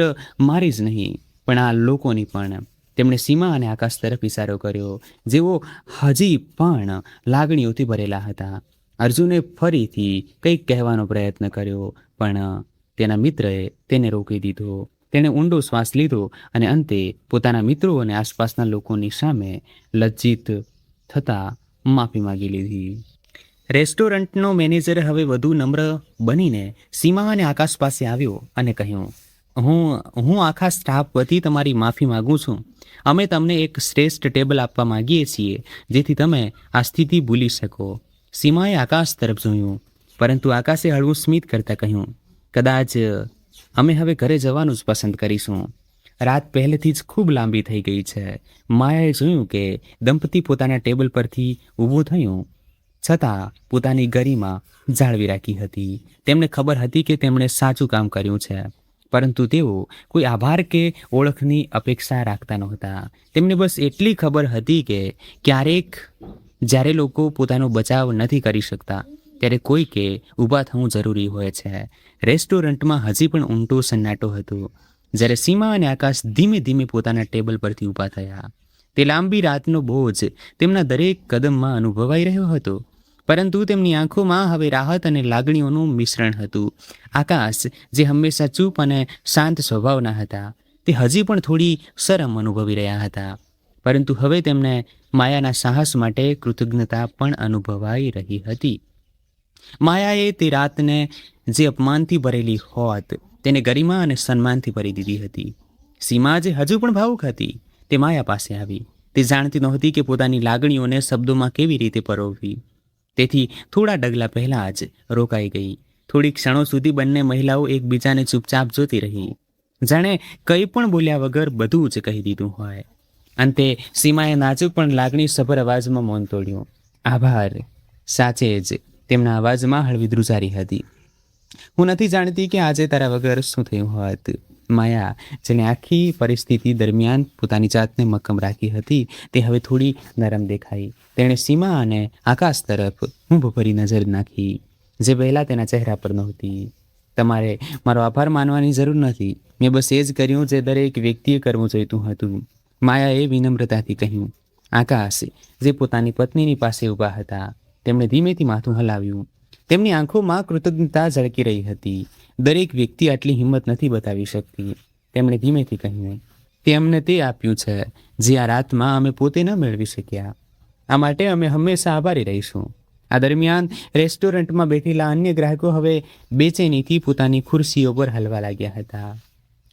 Speaker 1: મારી જ નહીં, પણ આ લોકોની પણ. તેમણે સીમા અને આકાશ તરફ ઇશારો કર્યો, જેઓ હજી પણ લાગણીઓથી ભરેલા હતા. અર્જુને ફરીથી કંઈક કહેવાનો પ્રયત્ન કર્યો, પણ તેના મિત્રએ તેને રોકી દીધો. તેણે ઊંડો શ્વાસ લીધો અને અંતે પોતાના મિત્રો અને આસપાસના લોકોની સામે લજ્જિત થતાં માફી માગી લીધી. રેસ્ટોરન્ટનો મેનેજર હવે વધુ નમ્ર બનીને સીમા અને આકાશ પાસે આવ્યો અને કહ્યું, હું આખા સ્ટાફ વતી તમારી માફી માગું છું. અમે તમને એક શ્રેષ્ઠ ટેબલ આપવા માગીએ છીએ, જેથી તમે આ સ્થિતિ ભૂલી શકો. સીમાએ આકાશ તરફ જોયું, પરંતુ આકાશે હળવું સ્મિત કરતાં કહ્યું, કદાચ અમે હવે ઘરે જવાનું જ પસંદ કરીશું. રાત પહેલેથી જ ખૂબ લાંબી થઈ ગઈ છે. માયાએ જોયું કે દંપતી પોતાના ટેબલ પરથી ઊભું થયું છતાં પોતાની ગરિમા જાળવી રાખી હતી. તેમને ખબર હતી કે તેમણે સાચું કામ કર્યું છે, પરંતુ તેઓ કોઈ આભાર કે ઓળખની અપેક્ષા રાખતા નહોતા. તેમને બસ એટલી ખબર હતી કે ક્યારેક જ્યારે લોકો પોતાનો બચાવ નથી કરી શકતા, ત્યારે કોઈકે ઊભા થવું જરૂરી હોય છે. રેસ્ટોરન્ટમાં હજી પણ ઊંડો સન્નાટો હતો. જ્યારે સીમા અને આકાશ ધીમે ધીમે પોતાના ટેબલ પરથી ઊભા થયા. તે લાંબી રાતનો બોજ તેમના દરેક કદમમાં અનુભવાઈ રહ્યો હતો, પરંતુ તેમની આંખોમાં હવે રાહત અને લાગણીઓનું મિશ્રણ હતું. આકાશ, જે હંમેશા ચૂપ અને શાંત સ્વભાવના હતા, તે હજી પણ થોડી શરમ અનુભવી રહ્યા હતા, પરંતુ હવે તેમને માયાના સાહસ માટે કૃતજ્ઞતા પણ અનુભવાઈ રહી હતી. માયાએ તે રાતને જે અપમાનથી ભરેલી હોત તેને ગરિમા અને સન્માનથી ભરી દીધી હતી. સીમા, જે હજુ પણ ભાવુક હતી, તે માયા પાસે આવી. તે જાણતી નહોતી કે પોતાની લાગણીઓને શબ્દોમાં કેવી રીતે પરોવવી, તેથી થોડા ડગલા પહેલાં જ રોકાઈ ગઈ. થોડી ક્ષણો સુધી બંને મહિલાઓ એકબીજાને ચૂપચાપ જોતી રહી, જાણે કંઈ પણ બોલ્યા વગર બધું જ કહી દીધું હોય. અંતે સીમાએ નાજુક પણ લાગણીસભર અવાજમાં મૌન તોડ્યું. આભાર. સાચે જ તેમના અવાજમાં હળવી ધ્રુજારી હતી. હું નથી જાણતી કે આજે તારા વગર શું થયું હોત. માયા, જેને આખી પરિસ્થિતિ દરમિયાન પોતાની જાતને મક્કમ રાખી હતી, તે હવે થોડી નરમ દેખાઈ. તેણે સીમા અને આકાશ તરફ ઊંભભરી નજર નાખી, જે પહેલાં તેના ચહેરા પર નહોતી. તમારે મારો આભાર માનવાની જરૂર નથી. મેં બસ એ જ કર્યું જે દરેક વ્યક્તિએ કરવું જોઈતું હતું, માયાએ વિનમ્રતાથી કહ્યું. આકાશ, જે પોતાની પત્નીની પાસે ઊભા હતા, તેમણે ધીમેથી માથું હલાવ્યું. તેમની આંખોમાં કૃતજ્ઞતા ઝળકી રહી હતી. દરેક વ્યક્તિ આટલી હિંમત નથી બતાવી શકતી. તેમણે ધીમેથી કહ્યું, તે અમને તે આપ્યું છે જે આ રાતમાં અમે પોતે ન મેળવી શક્યા. આ માટે અમે હંમેશા આભારી રહીશું. આ દરમિયાન રેસ્ટોરન્ટમાં બેઠેલા અન્ય ગ્રાહકો હવે બેચેનીથી પોતાની ખુરશીઓ પર હલવા લાગ્યા હતા.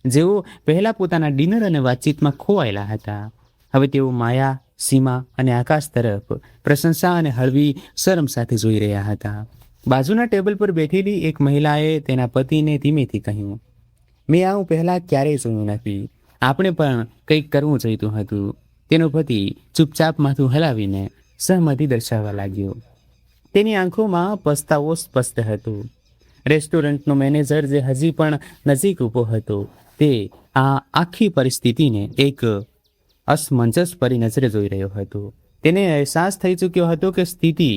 Speaker 1: જેઓ પહેલાં પોતાના ડિનર અને વાતચીતમાં ખોવાયેલા હતા, હવે તેઓ માયા, સીમા અને આકાશ તરફ પ્રશંસા અને હળવી શરમ સાથે જોઈ રહ્યા હતા. બાજુના ટેબલ પર બેઠેલી એક મહિલાએ તેના પતિને ધીમેથી કહ્યું, મેં આવું પહેલાં ક્યારેય જોયું નથી. આપણે પણ કંઈક કરવું જોઈતું હતું. તેનો પતિ ચૂપચાપ માથું હલાવીને સહમતિ દર્શાવવા લાગ્યો. તેની આંખોમાં પસ્તાવો સ્પષ્ટ હતો. રેસ્ટોરન્ટનો મેનેજર, જે હજી પણ નજીક ઊભો હતો, તે આ આખી પરિસ્થિતિને એક અસમંજસ પરી નજરે જોઈ રહ્યો હતો. તેને અહેસાસ થઈ ચૂક્યો હતો કે સ્થિતિ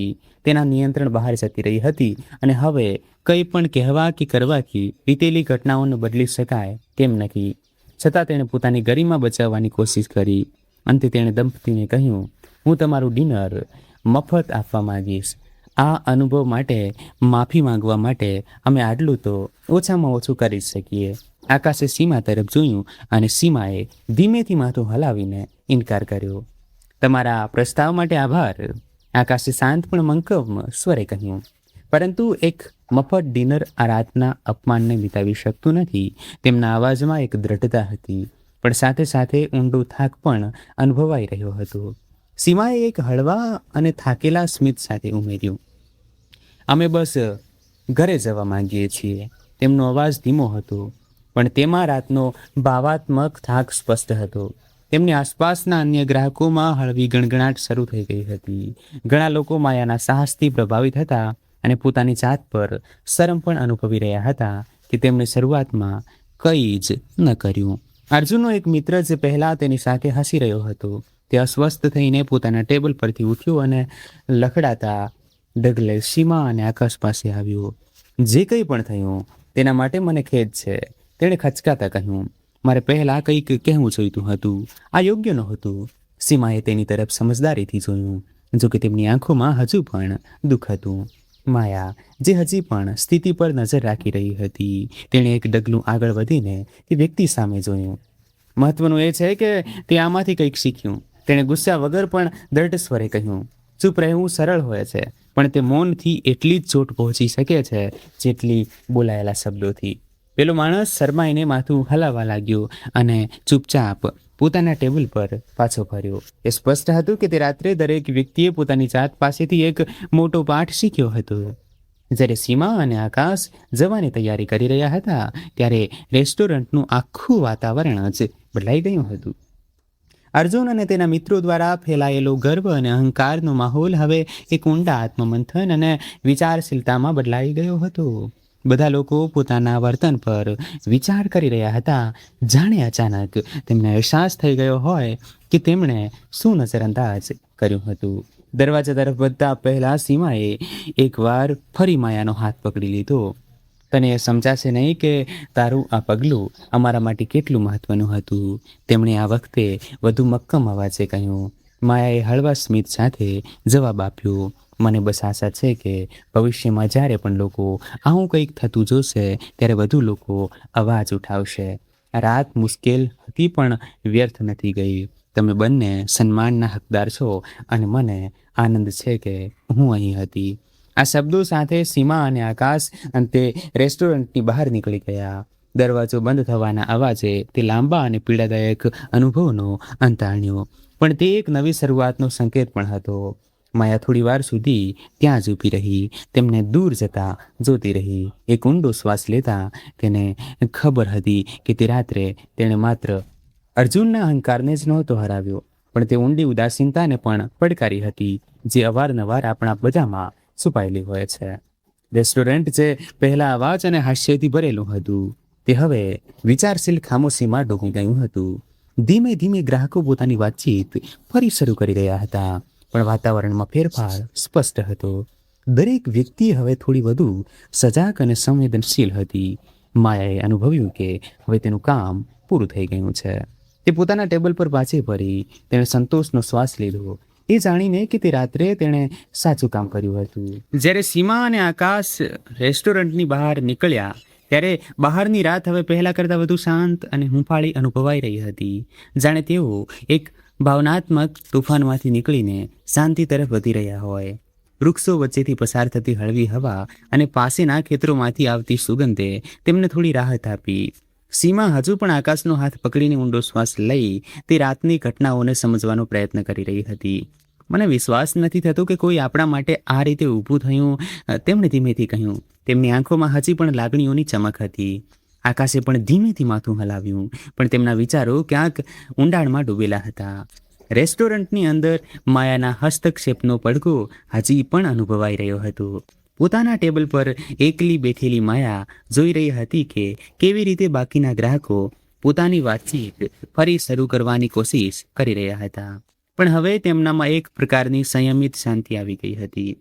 Speaker 1: તેના નિયંત્રણ બહાર જતી રહી હતી અને હવે કંઈ પણ કહેવા કે કરવાથી વીતેલી ઘટનાઓને બદલી શકાય તેમ નથી. છતાં તેણે પોતાની ગરિમા બચાવવાની કોશિશ કરી. અંતે તેણે દંપતીને કહ્યું, હું તમારું ડિનર મફત આપવા માંગીશ. આ અનુભવ માટે માફી માંગવા માટે અમે આટલું તો ઓછામાં ઓછું કરી શકીએ. આકાશે સીમા તરફ જોયું અને સીમાએ ધીમેથી માથું હલાવીને ઇનકાર કર્યો. તમારા પ્રસ્તાવ માટે આભાર, આકાશે શાંત પણ મંકમ સ્વરે કહ્યું. પરંતુ એક મફત ડિનર આ રાતના અપમાનને મિટાવી શકતું નથી. તેમના અવાજમાં એક દ્રઢતા હતી, પણ સાથે સાથે ઊંડો થાક પણ અનુભવાઈ રહ્યો હતો. સીમાએ એક હળવા અને થાકેલા સ્મિત સાથે ઉમેર્યું, અમે બસ ઘરે જવા માંગીએ છીએ. તેમનો અવાજ ધીમો હતો, પણ તેમાં રાતનો ભાવાત્મક થાક સ્પષ્ટ હતો. તેમની આસપાસના અન્ય ગ્રાહકોમાં હળવી ગણગણાટ શરૂ થઈ ગઈ હતી. ઘણા લોકો માયાના સાહસથી પ્રભાવિત હતા અને પોતાની જાત પર શરમ પણ અનુભવી રહ્યા હતા કે તેમણે શરૂઆતમાં કંઈ જ ન કર્યું. અર્જુનનો એક મિત્ર, જે પહેલાં તેની સાથે હસી રહ્યો હતો, તે અસ્વસ્થ થઈને પોતાના ટેબલ પરથી ઉઠ્યો અને લખડાતા ડગલે સીમા અને આકાશ પાસે આવ્યો. જે કંઈ પણ થયું તેના માટે મને ખેદ છે, તેણે ખચકાતા કહ્યું. મારે પહેલાં કંઈક કહેવું જોઈતું હતું, આ યોગ્ય નહોતું. સીમાએ તેની તરફ સમજદારીથી જોયું, જોકે તેમની આંખોમાં હજુ પણ દુઃખ હતું. માયા, જે હજી પણ સ્થિતિ પર નજર રાખી રહી હતી, તેણે એક ડગલું આગળ વધીને તે વ્યક્તિ સામે જોયું. મહત્વનું એ છે કે તે આમાંથી કંઈક શીખ્યું. તેણે ગુસ્સા વગર પણ દ્રઢ સ્વરે કહ્યું, ચૂપ રહેવું સરળ હોય છે, પણ તે મૌનથી એટલી જ ચોટ પહોંચી શકે છે જેટલી બોલાયેલા શબ્દોથી. પેલો માણસ શરમાઈને માથું હલાવવા લાગ્યો અને ચૂપચાપ પોતાના ટેબલ પર પાછો ફર્યો. એ સ્પષ્ટ હતું કે તે રાત્રે દરેક વ્યક્તિએ પોતાની જાત પાસેથી એક મોટો પાઠ શીખ્યો હતો. જ્યારે સીમા અને આકાશ જવાની તૈયારી કરી રહ્યા હતા, ત્યારે રેસ્ટોરન્ટનું આખું વાતાવરણ જ બદલાઈ ગયું હતું. અર્જુન અને તેના મિત્રો દ્વારા ફેલાયેલો ગર્વ અને અહંકારનો માહોલ હવે એક ઊંડા આત્મમંથન અને વિચારશીલતામાં બદલાઈ ગયો હતો. બધા લોકો પોતાના વર્તન પર વિચાર કરી રહ્યા હતા, જાણે અચાનક તેમને અહેસાસ થઈ ગયો હોય કે તેમણે શું નજરઅંદાજ કર્યું હતું. દરવાજા તરફ વધતા પહેલા સીમાએ એકવાર ફરી માયાનો હાથ પકડી લીધો. તને એ સમજાશે નહીં કે તારું આ પગલું અમારા માટે કેટલું મહત્વનું હતું. તેમણે આ વખતે વધુ મક્કમ અવાજે કહ્યું. માયાએ હળવા સ્મિત સાથે જવાબ આપ્યો, મને બસ આશા છે કે ભવિષ્યમાં જ્યારે પણ લોકો આવું કંઈક થતું જોશે ત્યારે વધુ લોકો અવાજ ઉઠાવશે. રાત મુશ્કેલ હતી પણ વ્યર્થ નથી ગઈ. તમે બંને સન્માનના હકદાર છો અને મને આનંદ છે કે હું અહીં હતી. આ શબ્દો સાથે સીમા અને આકાશ અંતે રેસ્ટોરન્ટની બહાર નીકળી ગયા. દરવાજો બંધ થવાના અવાજે તે લાંબા અને પીડાદાયક અનુભવનો અંત આણ્યો, પણ તે એક નવી શરૂઆતનો સંકેત પણ હતો. માયા થોડી વાર સુધી ત્યાં જ ઊભી રહી, તેમને દૂર જતા જોતી રહી. એક ઊંડો શ્વાસ લેતા તેને ખબર હતી કે તે રાત્રે તેણે માત્ર અર્જુનના અહંકારને જ નહોતો હરાવ્યો, પણ તે ઊંડી ઉદાસીનતાને પણ પડકારી હતી, જે અવારનવાર આપણા બધામાં છુપાયેલી હોય છે. રેસ્ટોરન્ટ જે પહેલા અવાજ અને હાસ્યથી ભરેલું હતું, તે હવે વિચારશીલ ખામોશીમાં ડૂબી ગયું હતું. ધીમે ધીમે ગ્રાહકો પોતાની વાતચીત ફરી શરૂ કરી રહ્યા હતા, પણ વાતાવરણમાં ફેરફાર સ્પષ્ટ હતો. દરેક વ્યક્તિ હવે થોડી વધુ સજાગ અને સંવેદનશીલ હતી. માયાએ અનુભવ્યું કે હવે તેનું કામ પૂરું થઈ ગયું છે. તે પોતાના ટેબલ પર પાછી ફરી. તેણે સંતોષનો શ્વાસ લીધો, એ જાણીને કે તે રાત્રે તેણે સાચું કામ કર્યું હતું. જ્યારે સીમા અને આકાશ રેસ્ટોરન્ટની બહાર નીકળ્યા ત્યારે બહારની રાત હવે પહેલાં કરતાં વધુ શાંત અને હૂંફાળી અનુભવાઈ રહી હતી. જાણે તેઓ એક ભાવનાત્મક તોફાનમાંથી નીકળીને શાંતિ તરફ વધી રહ્યા હોય. વૃક્ષો વચ્ચેથી પસાર થતી હળવી હવા અને પાસેના ખેતરોમાંથી આવતી સુગંધે તેમને થોડી રાહત આપી. સીમા હજુ પણ આકાશનો હાથ પકડીને ઊંડો શ્વાસ લઈ તે રાતની ઘટનાઓને સમજવાનો પ્રયત્ન કરી રહી હતી. મને વિશ્વાસ નથી થતો કે કોઈ આપણા માટે આ રીતે ઊભું થયું, તેમણે ધીમેથી કહ્યું. તેમની આંખોમાં હજી પણ લાગણીઓની ચમક હતી. આકાશે પણ ધીમેથી માથું હલાવ્યું, પણ તેમના વિચારો ક્યાંક ઊંડાણમાં ડૂબેલા હતા. રેસ્ટોરન્ટની અંદર માયાના હસ્તક્ષેપનો પડઘો હજી પણ અનુભવાઈ રહ્યો હતો. પોતાના ટેબલ પર એકલી બેઠેલી માયા જોઈ રહી હતી કે કેવી રીતે બાકીના ગ્રાહકો પોતાની વાતચીત ફરી શરૂ કરવાની કોશિશ કરી રહ્યા હતા. પણ હવે તેમનામાં એક પ્રકારની સંયમિત શાંતિ આવી ગઈ હતી.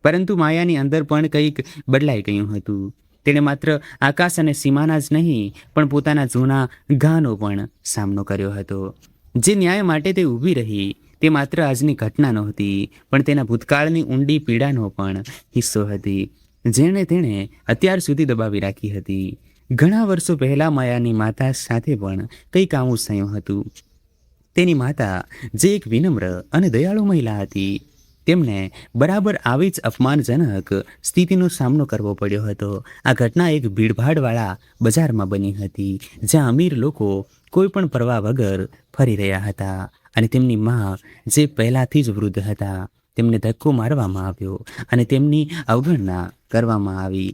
Speaker 1: પરંતુ માયાની અંદર પણ કંઈક બદલાઈ ગયું હતું. તેણે માત્ર આકાશ અને સીમાના જ નહીં, પણ પોતાના જૂના ઘાનો પણ સામનો કર્યો હતો. જે ન્યાય માટે તે ઊભી રહી, તે માત્ર આજની ઘટના નહોતી, પણ તેના ભૂતકાળની ઊંડી પીડાનો પણ હિસ્સો હતી, જેણે તેણે અત્યાર સુધી દબાવી રાખી હતી. ઘણા વર્ષો પહેલાં માયાની માતા સાથે પણ કંઈક આવું થયું હતું. તેની માતા, જે એક વિનમ્ર અને દયાળુ મહિલા હતી, તેમને બરાબર આવી જ અપમાનજનક સ્થિતિનો સામનો કરવો પડ્યો હતો. આ ઘટના એક ભીડભાડવાળા બજારમાં બની હતી, જ્યાં અમીર લોકો કોઈ પણ પરવા વગર ફરી રહ્યા હતા અને તેમની મા, જે પહેલાંથી જ વૃદ્ધ હતા, તેમને ધક્કો મારવામાં આવ્યો અને તેમની અવગણના કરવામાં આવી.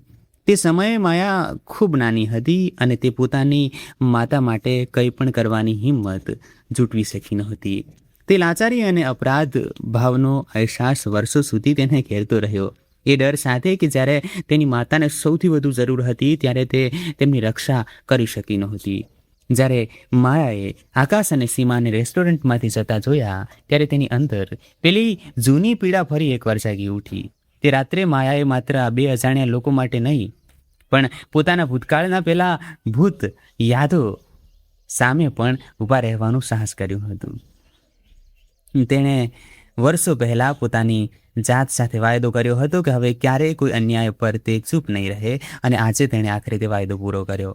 Speaker 1: તે સમયે માયા ખૂબ નાની હતી અને તે પોતાની માતા માટે કંઈ પણ કરવાની હિંમત જૂટવી શકી નહોતી. તે લાચારી અને અપરાધ ભાવનો અહેસાસ વર્ષો સુધી તેને ઘેરતો રહ્યો, એ ડર સાથે કે જ્યારે તેની માતાને સૌથી વધુ જરૂર હતી ત્યારે તે તેમની રક્ષા કરી શકી નહોતી. જ્યારે માયાએ આકાશ અને સીમાને રેસ્ટોરન્ટમાંથી જતા જોયા ત્યારે તેની અંદર પેલી જૂની પીડા ફરી એકવાર જાગી ઉઠી. તે રાત્રે માયાએ માત્ર આ બે અજાણ્યા લોકો માટે નહીં, પણ પોતાના ભૂતકાળના પેલા ભૂત યાદો સામે પણ ઊભા રહેવાનું સાહસ કર્યું હતું. તેણે વર્ષો પહેલાં પોતાની જાત સાથે વાયદો કર્યો હતો કે હવે ક્યારેય કોઈ અન્યાય પર તે ચૂપ નહીં રહે, અને આજે તેણે આખરે તે વાયદો પૂરો કર્યો.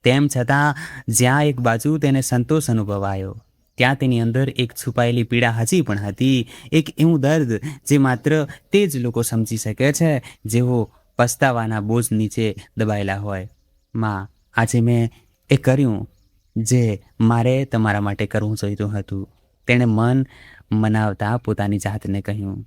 Speaker 1: તેમ છતાં જ્યાં એક બાજુ તેને સંતોષ અનુભવાયો, ત્યાં તેની અંદર એક છુપાયેલી પીડા હજી પણ હતી. એક એવું દર્દ જે માત્ર તે જ લોકો સમજી શકે છે જેઓ પસ્તાવાના બોજ નીચે દબાયેલા હોય. માં, આજે મેં એ કર્યું જે મારે તમારા માટે કરવું જોઈતું હતું, તેણે મન મનાવતા પોતાની જાતને કહ્યું,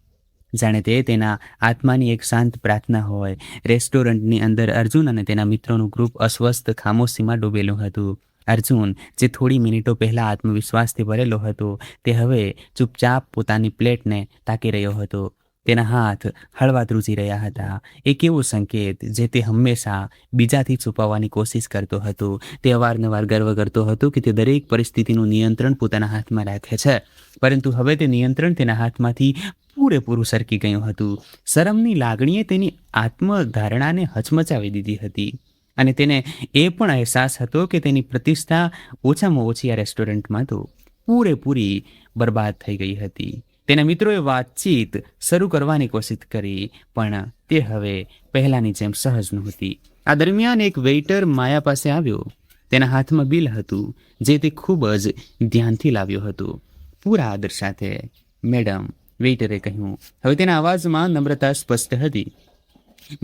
Speaker 1: જાણે તે તેના આત્માની એક શાંત પ્રાર્થના હોય. રેસ્ટોરન્ટની અંદર અર્જુન અને તેના મિત્રોનું ગ્રુપ અસ્વસ્થ ખામોશીમાં ડૂબેલું હતું. અર્જુન, જે થોડી મિનિટો પહેલાં આત્મવિશ્વાસથી ભરેલો હતો, તે હવે ચૂપચાપ પોતાની પ્લેટને તાકી રહ્યો હતો. તેના હાથ હળવા ધ્રુજી રહ્યા હતા, એક એવો સંકેત જે તે હંમેશા બીજાથી છુપાવવાની કોશિશ કરતો હતો. તે અવારનવાર ગર્વ કરતો હતો કે તે દરેક પરિસ્થિતિનું નિયંત્રણ પોતાના હાથમાં રાખે છે, પરંતુ હવે તે નિયંત્રણ તેના હાથમાંથી પૂરેપૂરું સરકી ગયું હતું. શરમની લાગણીએ તેની આત્મધારણાને હચમચાવી દીધી હતી. અને તેને એ પણ અહેસાસ હતો કે તેની પ્રતિષ્ઠા ઓછામાં ઓછી આ રેસ્ટોરન્ટમાં તો પૂરેપૂરી બરબાદ થઈ ગઈ હતી. તેના મિત્રોએ વાતચીત શરૂ કરવાની કોશિશ કરી, પણ તે હવે પહેલાંની જેમ સહજ નહોતી. આ દરમિયાન એક વેઇટર માયા પાસે આવ્યો. તેના હાથમાં બિલ હતું, જે તે ખૂબ જ ધ્યાનથી લાવ્યો હતો. પૂરા આદર સાથે, મેડમ, વેઇટરે કહ્યું. હવે તેના અવાજમાં નમ્રતા સ્પષ્ટ હતી.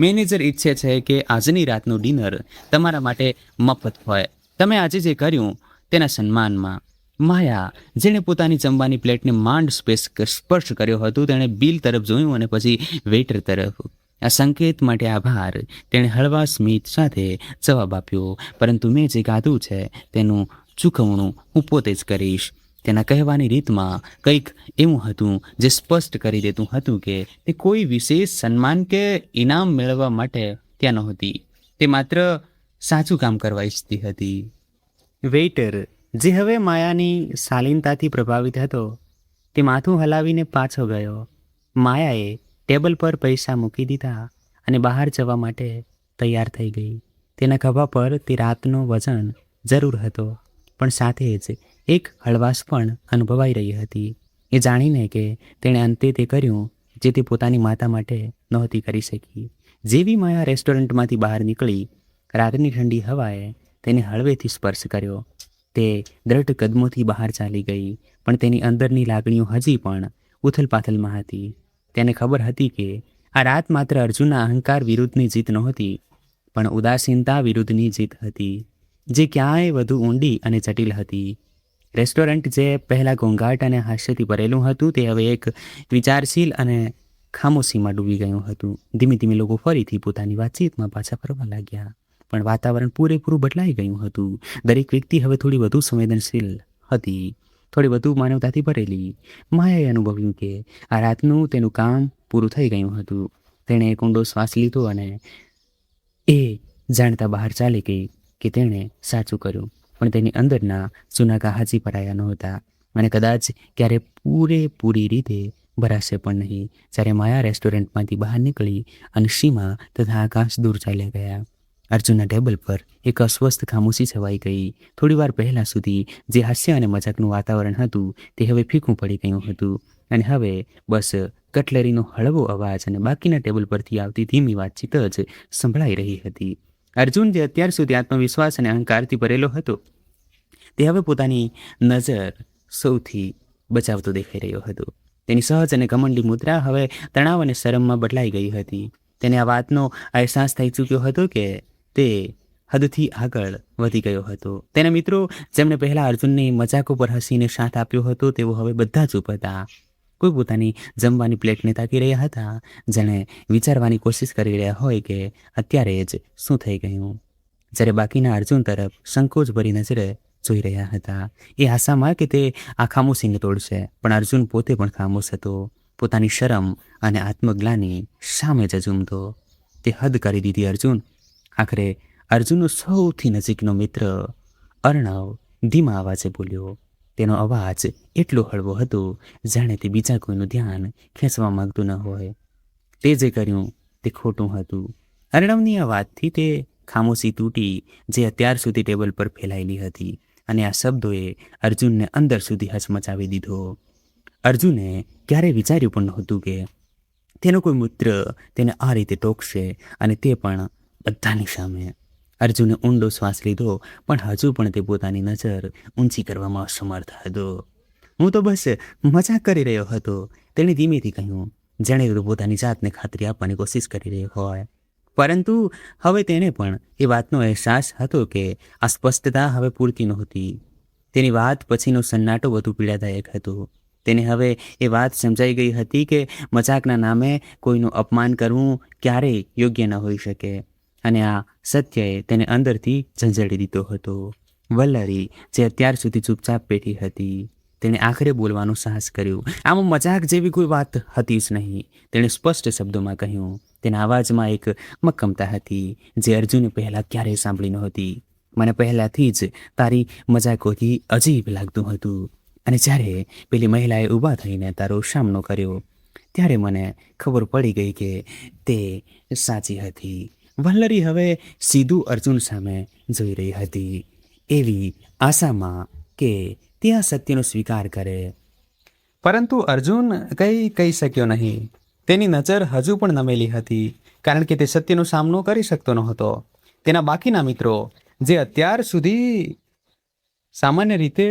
Speaker 1: મેનેજર ઈચ્છે છે કે આજની રાતનું ડિનર તમારા માટે મફત હોય. તમે આજે જે કર્યું તેના સન્માનમાં. માયા, જેણે પોતાની જમવાની પ્લેટને માંડ સ્પર્શ કર્યો હતો, તેણે બિલ તરફ જોયું અને પછી વેઇટર તરફ. આ સંકેત માટે આભાર, તેણે હળવા સ્મિત સાથે જવાબ આપ્યો. પરંતુ મેં જે ગાધું છે તેનું ચૂકવણું હું પોતે જ કરીશ. તેના કહેવાની રીતમાં કંઈક એવું હતું જે સ્પષ્ટ કરી દેતું હતું કે તે કોઈ વિશેષ સન્માન કે ઇનામ મેળવવા માટે ત્યાં નહોતી. તે માત્ર સાચું કામ કરવા ઈચ્છતી હતી. વેઇટર, જે હવે માયાની શાલીનતાથી પ્રભાવિત હતો, તે માથું હલાવીને પાછો ગયો. માયાએ ટેબલ પર પૈસા મૂકી દીધા અને બહાર જવા માટે તૈયાર થઈ ગઈ. તેના ખભા પર તે રાતનો વજન જરૂર હતો, પણ સાથે જ એક હળવાશ પણ અનુભવાઈ રહી હતી. એ જાણીને કે તેણે અંતે તે કર્યું જે તે પોતાની માતા માટે નહોતી કરી શકી. જેવી માયા રેસ્ટોરન્ટમાંથી બહાર નીકળી, રાતની ઠંડી હવાએ તેને હળવેથી સ્પર્શ કર્યો. તે દ્રઢ કદમોથી બહાર ચાલી ગઈ, પણ તેની અંદરની લાગણીઓ હજી પણ ઉથલપાથલમાં હતી. તેને ખબર હતી કે આ રાત માત્ર અર્જુનના અહંકાર વિરુદ્ધની જીત નહોતી, પણ ઉદાસીનતા વિરુદ્ધની જીત હતી, જે ક્યાંય વધુ ઊંડી અને જટિલ હતી. રેસ્ટોરન્ટ જે પહેલાં ઘોંઘાટ અને હાસ્યથી ભરેલું હતું, તે હવે એક વિચારશીલ અને ખામોશીમાં ડૂબી ગયું હતું. ધીમે ધીમે લોકો ફરીથી પોતાની વાતચીતમાં પાછા ફરવા લાગ્યા, પણ વાતાવરણ પૂરેપૂરું બદલાઈ ગયું હતું. દરેક વ્યક્તિ હવે થોડી વધુ સંવેદનશીલ હતી, થોડી વધુ માનવતાથી ભરેલી. માયાએ અનુભવ્યું કે આ રાતનું તેનું કામ પૂરું થઈ ગયું હતું. તેણે એક ઊંડો શ્વાસ લીધો અને એ જાણતા બહાર ચાલી ગઈ કે તેણે સાચું કર્યું, પણ તેની અંદરના જૂના ઘા હજી ભરાયા નહોતા અને કદાચ ક્યારે પૂરેપૂરી રીતે ભરાશે પણ નહીં. જ્યારે માયા રેસ્ટોરન્ટમાંથી બહાર નીકળી અને સીમા તથા આકાશ દૂર ચાલ્યા ગયા, અર્જુનના ટેબલ પર એક અસ્વસ્થ ખામોશી છવાઈ ગઈ. થોડીવાર પહેલાં સુધી જે હાસ્ય અને મજાકનું વાતાવરણ હતું, તે હવે ફીકું પડી ગયું હતું અને હવે બસ કટલરીનો હળવો અવાજ અને બાકીના ટેબલ પરથી આવતી ધીમી વાતચીત જ સંભળાઈ રહી હતી. અર્જુન, જે અત્યાર સુધી આત્મવિશ્વાસ અને અહંકારથી ભરેલો હતો, તે હવે પોતાની નજર સૌથી બચાવતો દેખાઈ રહ્યો હતો. તેની સહજ અને ઘમંડી મુદ્રા હવે તણાવ અને શરમમાં બદલાઈ ગઈ હતી. તેને આ વાતનો અહેસાસ થઈ ચૂક્યો હતો કે તે હદથી આગળ વધી ગયો હતો. તેના મિત્રો, જેમણે પહેલાં અર્જુનની મજાકો પર હસીને સાથ આપ્યો હતો, તેઓ હવે બધા ચૂપ હતા. કોઈ પોતાની જમવાની પ્લેટને તાકી રહ્યા હતા, જેણે વિચારવાની કોશિશ કરી રહ્યા હોય કે અત્યારે જ શું થઈ ગયું. જ્યારે બાકીના અર્જુન તરફ સંકોચભરી નજરે જોઈ રહ્યા હતા, એ આશામાં કે તે આ ખામોશીને તોડશે. પણ અર્જુન પોતે પણ ખામોશ હતો, પોતાની શરમ અને આત્મગ્લાની સામે જ ઝૂમતો. તે હદ કરી દીધી અર્જુન. આખરે અર્જુનનો સૌથી નજીકનો મિત્ર અર્ણવ ધીમા અવાજે બોલ્યો. તેનો અવાજ એટલો હળવો હતો જાણે તે બીજા કોઈનું ધ્યાન ખેંચવા માંગતું ન હોય. તે જે કર્યું તે ખોટું હતું. અર્ણવની આ વાતથી તે ખામોશી તૂટી જે અત્યાર સુધી ટેબલ પર ફેલાયેલી હતી, અને આ શબ્દોએ અર્જુનને અંદર સુધી હચમચાવી દીધો. અર્જુને ક્યારેય વિચાર્યું પણ નહોતું કે તેનો કોઈ મિત્ર તેને આ રીતે ટોકશે, અને તે પણ બધાની સામે. અર્જુને ઊંડો શ્વાસ લીધો, પણ હજુ પણ તે પોતાની નજર ઊંચી કરવામાં અસમર્થ હતો. હું તો બસ મજાક કરી રહ્યો હતો, તેણે ધીમેથી કહ્યું, જાણે તે પોતાની જાતને ખાતરી આપવાની કોશિશ કરી રહ્યો હોય. પરંતુ હવે તેને પણ એ વાતનો અહેસાસ હતો કે આ સ્પષ્ટતા હવે પૂરતી નહોતી. તેની વાત પછીનો સન્નાટો વધુ પીડાદાયક હતો. તેને હવે એ વાત સમજાઈ ગઈ હતી કે મજાકના નામે કોઈનું અપમાન કરવું ક્યારેય યોગ્ય ન હોઈ શકે, અને આ સત્યએ તેને અંદરથી ઝંઝેડી દીધો હતો. વલ્લરી, જે અત્યાર સુધી ચૂપચાપ બેઠી હતી, તેણે આખરે બોલવાનું સાહસ કર્યું. આમાં મજાક જેવી કોઈ વાત હતી જ નહીં. તેણે સ્પષ્ટ શબ્દોમાં કહ્યું. તેના અવાજમાં એક મક્કમતા હતી જે અર્જુને પહેલાં ક્યારેય સાંભળી નહોતી. મને પહેલાંથી જ તારી મજાકોથી અજીબ લાગતું હતું, અને જ્યારે પેલી મહિલાએ ઊભા થઈને તારો સામનો કર્યો, ત્યારે મને ખબર પડી ગઈ કે તે સાચી હતી. વલ્લરી હવે સીધું અર્જુન સામે જોઈ રહી હતી, એવી આશામાં કે તે આ સત્યનો સ્વીકાર કરે. પરંતુ અર્જુન કંઈ કહી શક્યો નહીં. તેની નજર હજુ પણ નમેલી હતી, કારણ કે તે સત્યનો સામનો કરી શકતો નહોતો. તેના બાકીના મિત્રો, જે અત્યાર સુધી સામાન્ય રીતે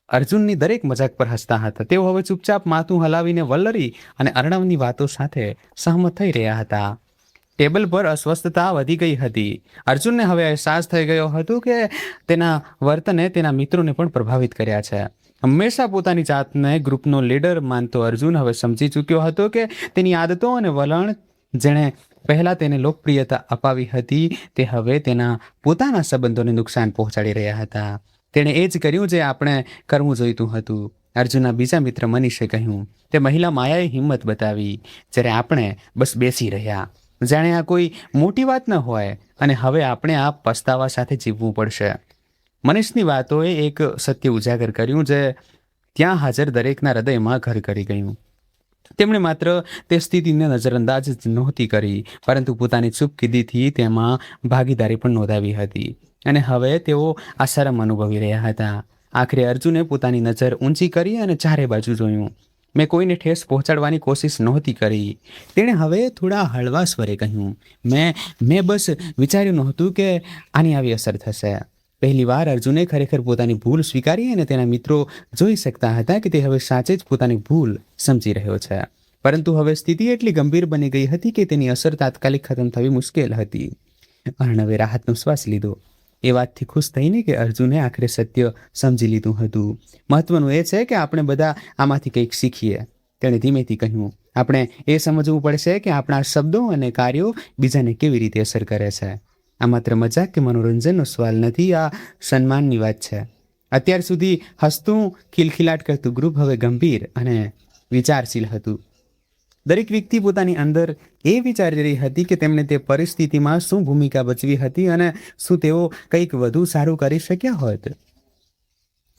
Speaker 1: અર્જુનની દરેક મજાક પર હસતા હતા, તેઓ હવે ચૂપચાપ માથું હલાવીને વલ્લરી અને અર્ણવની વાતો સાથે સહમત થઈ રહ્યા હતા. ટેબલ પર અસ્વસ્થતા વધી ગઈ હતી. અર્જુનને હવે અહેસાસ થઈ ગયો હતો કે તેના વર્તને તેના મિત્રોને પણ પ્રભાવિત કર્યા છે. હંમેશા પોતાની જાતને ગ્રુપનો લીડર માનતો અર્જુન હવે સમજી ચૂક્યો હતો કે તેની આદતો અને વલણ, જેણે પહેલાં તેને લોકપ્રિયતા અપાવી હતી, તે હવે તેના પોતાના સંબંધોને નુકસાન પહોંચાડી રહ્યા હતા. તેણે એ જ કર્યું જે આપણે કરવું જોઈતું હતું. અર્જુનના બીજા મિત્ર મનીષે કહ્યું, તે મહિલા માયાએ હિંમત બતાવી, જ્યારે આપણે બસ બેસી રહ્યા, જાણે આ કોઈ મોટી વાત ન હોય, અને હવે આપણે આ પસ્તાવા સાથે જીવવું પડશે. મનીષની વાતોએ એક સત્ય ઉજાગર કર્યું જે ત્યાં હાજર દરેકના હૃદયમાં ઘર કરી ગયું. તેમણે માત્ર તે સ્થિતિને નજરઅંદાજ જ નહોતી કરી, પરંતુ પોતાની ચૂપકીદીથી તેમાં ભાગીદારી પણ નોંધાવી હતી, અને હવે તેઓ આ શરમ અનુભવી રહ્યા હતા. આખરે અર્જુને પોતાની નજર ઊંચી કરી અને ચારે બાજુ જોયું. મેં કોઈને ઠેસ પહોંચાડવાની કોશિશ નહોતી કરી. તેણે હવે થોડા હળવા સ્વરે કહ્યું, મેં બસ વિચાર્યું નહોતું કે આની આવી અસર થશે. પહેલીવાર અર્જુને ખરેખર પોતાની ભૂલ સ્વીકારી, અને તેના મિત્રો જોઈ શકતા હતા કે તે હવે સાચે જ પોતાની ભૂલ સમજી રહ્યો છે. પરંતુ હવે સ્થિતિ એટલી ગંભીર બની ગઈ હતી કે તેની અસર તાત્કાલિક ખતમ થવી મુશ્કેલ હતી. અર્ણવે રાહતનો શ્વાસ લીધો, એ વાતથી ખુશ થઈને કે અર્જુને આખરે સત્ય સમજી લીધું હતું. મહત્વનું એ છે કે આપણે બધા આમાંથી કંઈક શીખીએ. તેણે ધીમેથી કહ્યું, આપણે એ સમજવું પડશે કે આપણા શબ્દો અને કાર્યો બીજાને કેવી રીતે અસર કરે છે. આ માત્ર મજાક કે મનોરંજનનો સવાલ નથી, આ સન્માનની વાત છે. અત્યાર સુધી હસતું ખિલખિલાટ કરતું ગ્રુપ હવે ગંભીર અને વિચારશીલ હતું. દરેક વ્યક્તિ પોતાની અંદર એ વિચારી રહી હતી કે તેમણે તે પરિસ્થિતિમાં શું ભૂમિકા ભજવી હતી અને શું તેઓ કંઈક વધુ સારું કરી શક્યા હોત.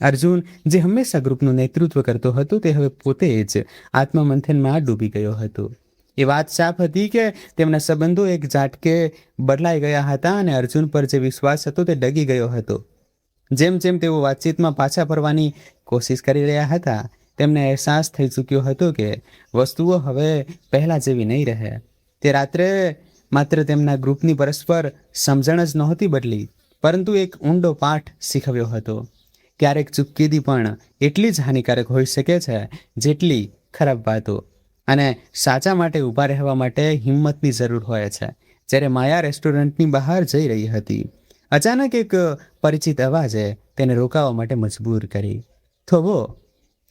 Speaker 1: અર્જુન, જે હંમેશા ગ્રુપનું નેતૃત્વ કરતો હતો, તે હવે પોતે જ આત્મમંથનમાં ડૂબી ગયો હતો. એ વાત સાફ હતી કે તેમના સંબંધો એક ઝાટકે બદલાઈ ગયા હતા, અને અર્જુન પર જે વિશ્વાસ હતો તે ડગી ગયો હતો. જેમ જેમ તેઓ વાતચીતમાં પાછા ફરવાની કોશિશ કરી રહ્યા હતા, તેમને અહેસાસ થઈ ચૂક્યો હતો કે વસ્તુઓ હવે પહેલાં જેવી નહીં રહે. તે રાત્રે માત્ર તેમના ગ્રુપની પરસ્પર સમજણ જ નહોતી બદલી, પરંતુ એક ઊંડો પાઠ શીખવ્યો હતો. ક્યારેક ચૂપકીદી પણ એટલી જ હાનિકારક હોઈ શકે છે જેટલી ખરાબ વાતો, અને સાચા માટે ઊભા રહેવા માટે હિંમતની જરૂર હોય છે. જ્યારે માયા રેસ્ટોરન્ટની બહાર જઈ રહી હતી, અચાનક એક પરિચિત અવાજે તેને રોકાવા માટે મજબૂર કરી. થોભો!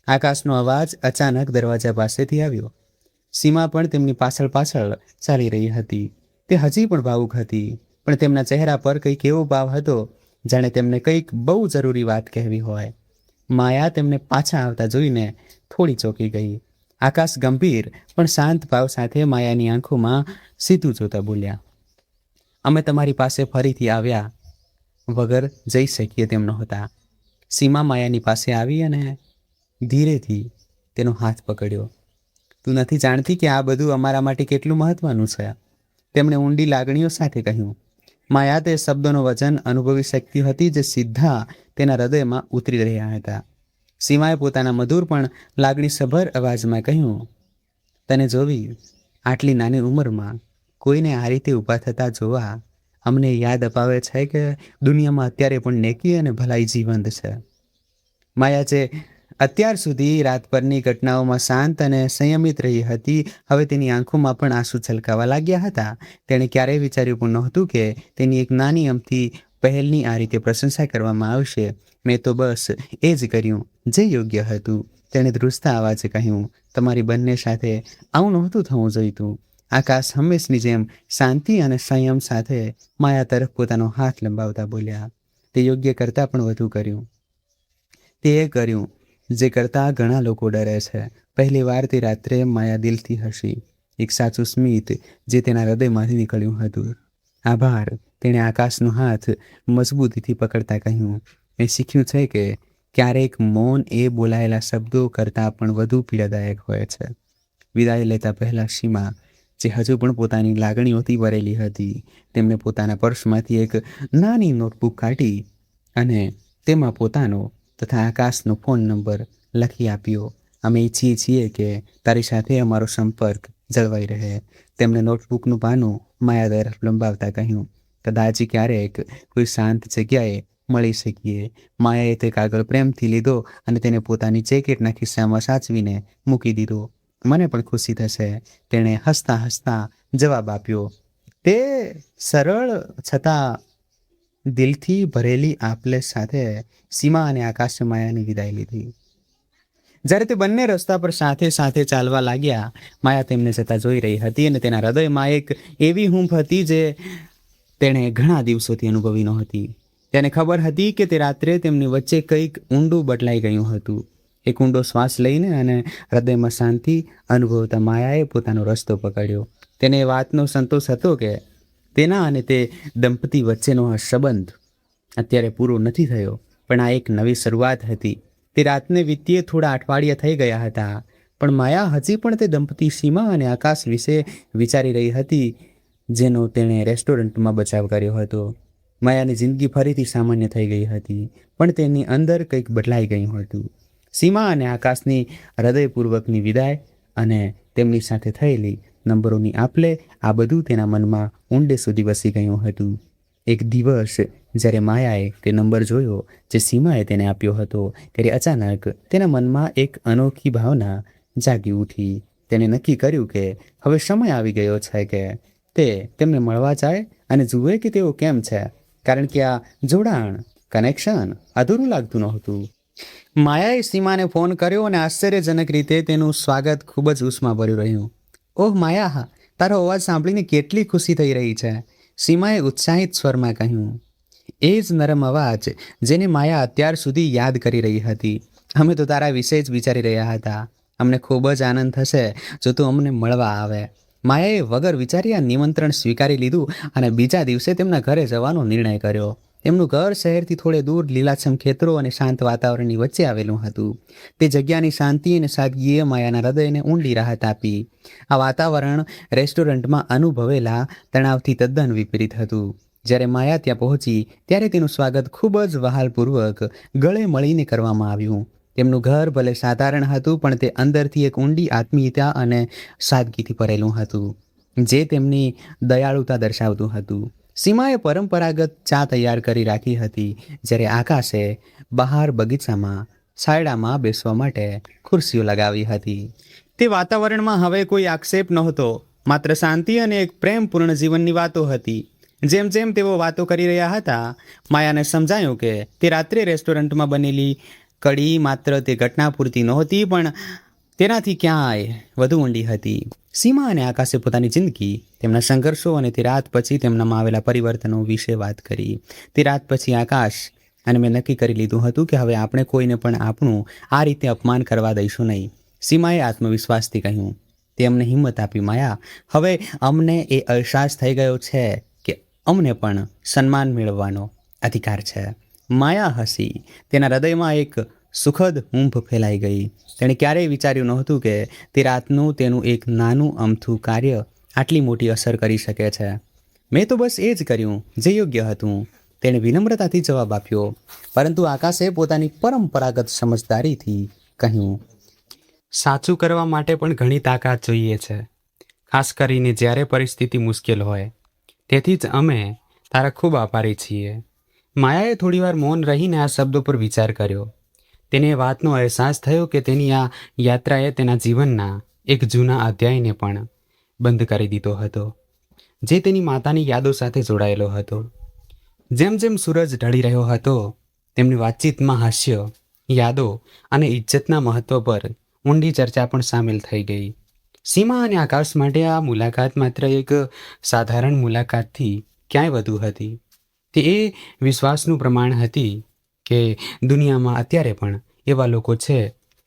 Speaker 1: આકાશનો અવાજ અચાનક દરવાજા પાસેથી આવ્યો. સીમા પણ તેમની પાછળ પાછળ ચાલી રહી હતી. તે હજી પણ ભાવુક હતી, પણ તેમના ચહેરા પર કંઈક એવો ભાવ હતો જાણે તેમને કંઈક બહુ જરૂરી વાત કહેવી હોય. માયા તેમને પાછા આવતા જોઈને થોડી ચોંકી ગઈ. આકાશ ગંભીર પણ શાંત ભાવ સાથે માયાની આંખોમાં સીધું જોતા બોલ્યા, અમે તમારી પાસે ફરીથી આવ્યા વગર જઈ શકીએ તેમ નહોતા. સીમા માયાની પાસે આવી અને ધીરેથી તેનો હાથ પકડ્યો. તું નથી જાણતી કે આ બધું અમારા માટે કેટલું મહત્વનું છે, તેમણે ઊંડી લાગણીઓ સાથે કહ્યું. માયા તે શબ્દોનો વચન અનુભવી શકતી હતી જે સીધા તેના હૃદયમાં ઉતરી રહ્યા હતા. સીમાએ પોતાના મધુર પણ લાગણીસભર અવાજમાં કહ્યું, તને જોવી, આટલી નાની ઉંમરમાં કોઈને આ રીતે ઊભા થતા જોવા અમને યાદ અપાવે છે કે દુનિયામાં અત્યારે પણ નેકી અને ભલાઈ જીવંત છે. માયા, જે અત્યાર સુધી રાતભરની ઘટનાઓમાં શાંત અને સંયમિત રહી હતી, હવે તેની આંખોમાં પણ આંસુ છલકાવા લાગ્યા હતા. તેણે ક્યારેય વિચાર્યું પણ નહોતું કે તેની એક નાની અમથી પહેલની આ રીતે પ્રશંસા કરવામાં આવશે. મેં તો બસ એ જ કર્યું જે યોગ્ય હતું, તેણે ધ્રુજતા અવાજે કહ્યું. તમારી બંને સાથે આવું નહોતું થવું જોઈતું. આકાશ હંમેશની જેમ શાંતિ અને સંયમ સાથે માયા તરફ પોતાનો હાથ લંબાવતા બોલ્યા. તે યોગ્ય કરતાં પણ વધુ કર્યું. તે એ કર્યું જે કરતાં ઘણા લોકો ડરે છે. પહેલી વાર તે રાત્રે માયા દિલથી હસી, એક સાચું સ્મિત જે તેના હૃદયમાંથી નીકળ્યું હતું. આભાર, તેણે આકાશનો હાથ મજબૂતીથી પકડતા કહ્યું. મેં શીખ્યું છે કે ક્યારેક મૌન એ બોલાયેલા શબ્દો કરતાં પણ વધુ પીડાદાયક હોય છે. વિદાય લેતા પહેલાં સીમા જે હજુ પણ પોતાની લાગણીઓથી ભરેલી હતી. તેમણે પોતાના પર્સમાંથી એક નાની નોટબુક કાઢી અને તેમાં પોતાનો તથા આકાશનો ફોન નંબર લખી આપ્યો. અમે ઈચ્છીએ છીએ કે તારી સાથે અમારો સંપર્ક જળવાઈ રહે. તેમણે નોટબુકનું પાનું માયા તરફ લંબાવતા કહ્યું, કદાચ ક્યારેક કોઈ શાંત જગ્યાએ મળી શકીએ. માયાએ તે કાગળ પ્રેમથી લીધો અને તેને પોતાની જેકેટના ખિસ્સામાં સાચવીને મૂકી દીધો. મને પણ ખુશી થશે, તેણે હસતા હસતા જવાબ આપ્યો. તે સરળ છતાં દિલથી ભરેલી આપલે સાથે સીમા અને આકાશે માયાની વિદાય લીધી. જ્યારે તે બંને રસ્તા પર સાથે સાથે ચાલવા લાગ્યા, માયા તેમને જતા જોઈ રહી હતી અને તેના હૃદયમાં એક એવી હૂંફ હતી જે તેણે ઘણા દિવસોથી અનુભવી નહોતી. તેને ખબર હતી કે તે રાત્રે તેમની વચ્ચે કંઈક ઊંડું બદલાઈ ગયું હતું. એક ઊંડો શ્વાસ લઈને અને હૃદયમાં શાંતિ અનુભવતા માયાએ પોતાનો રસ્તો પકડ્યો. તેને એ વાતનો સંતોષ હતો કે તેના અને તે દંપતી વચ્ચેનો આ સંબંધ અત્યારે પૂરો નથી થયો, પણ આ એક નવી શરૂઆત હતી. તે રાતને વીતીએ થોડા અઠવાડિયા થઈ ગયા હતા, પણ માયા હજી પણ તે દંપતી સીમા અને આકાશ વિશે વિચારી રહી હતી, જેનો તેણે રેસ્ટોરન્ટમાં બચાવ કર્યો હતો. માયાની જિંદગી ફરીથી સામાન્ય થઈ ગઈ હતી, પણ તેની અંદર કંઈક બદલાઈ ગયું હતું. સીમા અને આકાશની હૃદયપૂર્વકની વિદાય અને તેમની સાથે થયેલી નંબરોની આપલે, આ બધું તેના મનમાં ઊંડે સુધી વસી ગયું હતું. એક દિવસ જ્યારે માયાએ તે નંબર જોયો જે સીમાએ તેને આપ્યો હતો, ત્યારે અચાનક તેના મનમાં એક અનોખી ભાવના જાગી ઉઠી. તેણે નક્કી કર્યું કે હવે સમય આવી ગયો છે કે તે તેમને મળવા જાય અને જુએ કે તેઓ કેમ છે, કારણ કે આ જોડાણ, કનેક્શન અધૂરું લાગતું નહોતું. માયાએ સીમાને ફોન કર્યો અને આશ્ચર્યજનક રીતે તેનું સ્વાગત ખૂબ જ ઉષ્માભર્યું રહ્યું. ઓહ માયા, તારો અવાજ સાંભળીને કેટલી ખુશી થઈ રહી છે, સીમાએ ઉત્સાહિત સ્વરમાં કહ્યું. એ જ નરમ અવાજ જેને માયા અત્યાર સુધી યાદ કરી રહી હતી. અમે તો તારા વિશે જ વિચારી રહ્યા હતા. અમને ખૂબ જ આનંદ થશે જો તું અમને મળવા આવે. માયાએ વગર વિચાર્યા નિમંત્રણ સ્વીકારી લીધું અને બીજા દિવસે તેમના ઘરે જવાનો નિર્ણય કર્યો. તેમનું ઘર શહેરથી થોડે દૂર લીલાછમ ખેતરો અને શાંત વાતાવરણની વચ્ચે આવેલું હતું. તે જગ્યાની શાંતિ અને સાદગીએ માયાના હૃદયને ઊંડી રાહત આપી. આ વાતાવરણ રેસ્ટોરન્ટમાં અનુભવેલા તણાવથી તદ્દન વિપરીત હતું. જ્યારે માયા ત્યાં પહોંચી ત્યારે તેનું સ્વાગત ખૂબ જ વહાલપૂર્વક ગળે મળીને કરવામાં આવ્યું. તેમનું ઘર ભલે સાધારણ હતું, પણ તે અંદરથી એક ઊંડી આત્મીયતા અને સાદગીથી ભરેલું હતું, જે તેમની દયાળુતા દર્શાવતું હતું. સીમાએ પરંપરાગત ચા તૈયાર કરી રાખી હતી, જ્યારે આકાશે બહાર બગીચામાં છાયડામાં બેસવા માટે ખુરશીઓ લગાવી હતી. તે વાતાવરણમાં હવે કોઈ આક્ષેપ નહોતો, માત્ર શાંતિ અને એક પ્રેમપૂર્ણ જીવનની વાતો હતી. જેમ જેમ તેઓ વાતો કરી રહ્યા હતા, માયાને સમજાયું કે તે રાત્રે રેસ્ટોરન્ટમાં બનેલી કડી માત્ર તે ઘટના પૂરતી નહોતી, પણ તેનાથી ક્યાંય વધુ ઊંડી હતી. સીમા અને આકાશે પોતાની જિંદગી, તેમના સંઘર્ષો અને તે રાત પછી તેમનામાં આવેલા પરિવર્તનો વિશે વાત કરી. તે રાત પછી આકાશ અને મેં નક્કી કરી લીધું હતું કે હવે આપણે કોઈને પણ આપણું આ રીતે અપમાન કરવા દઈશું નહીં. સીમાએ આત્મવિશ્વાસથી કહ્યું. તે અમને હિંમત આપી. માયા, હવે અમને એ અહેસાસ થઈ ગયો છે કે અમને પણ સન્માન મેળવવાનો અધિકાર છે. માયા હસી. તેના હૃદયમાં એક સુખદ હૂંફ ફેલાઈ ગઈ. તેણે ક્યારેય વિચાર્યું નહોતું કે તે રાતનું તેનું એક નાનું અમથું કાર્ય આટલી મોટી અસર કરી શકે છે. મેં તો બસ એ જ કર્યું જે યોગ્ય હતું, તેણે વિનમ્રતાથી જવાબ આપ્યો. પરંતુ આકાશે પોતાની પરંપરાગત સમજદારીથી કહ્યું, સાચું કરવા માટે પણ ઘણી તાકાત જોઈએ છે, ખાસ કરીને જ્યારે પરિસ્થિતિ મુશ્કેલ હોય. તેથી જ અમે તારા ખૂબ આભારી છીએ. માયાએ થોડીવાર મૌન રહીને આ શબ્દો પર વિચાર કર્યો. તેને એ વાતનો અહેસાસ થયો કે તેની આ યાત્રાએ તેના જીવનના એક જૂના અધ્યાયને પણ બંધ કરી દીધો હતો, જે તેની માતાની યાદો સાથે જોડાયેલો હતો. જેમ જેમ સૂરજ ઢળી રહ્યો હતો, તેમની વાતચીતમાં હાસ્ય, યાદો અને ઇજ્જતના મહત્વ પર ઊંડી ચર્ચા પણ સામેલ થઈ ગઈ. સીમા અને આકાશ માટે આ મુલાકાત માત્ર એક સાધારણ મુલાકાતથી ક્યાંય વધુ હતી. તે એ વિશ્વાસનું પ્રમાણ હતી કે દુનિયામાં અત્યારે પણ એવા લોકો છે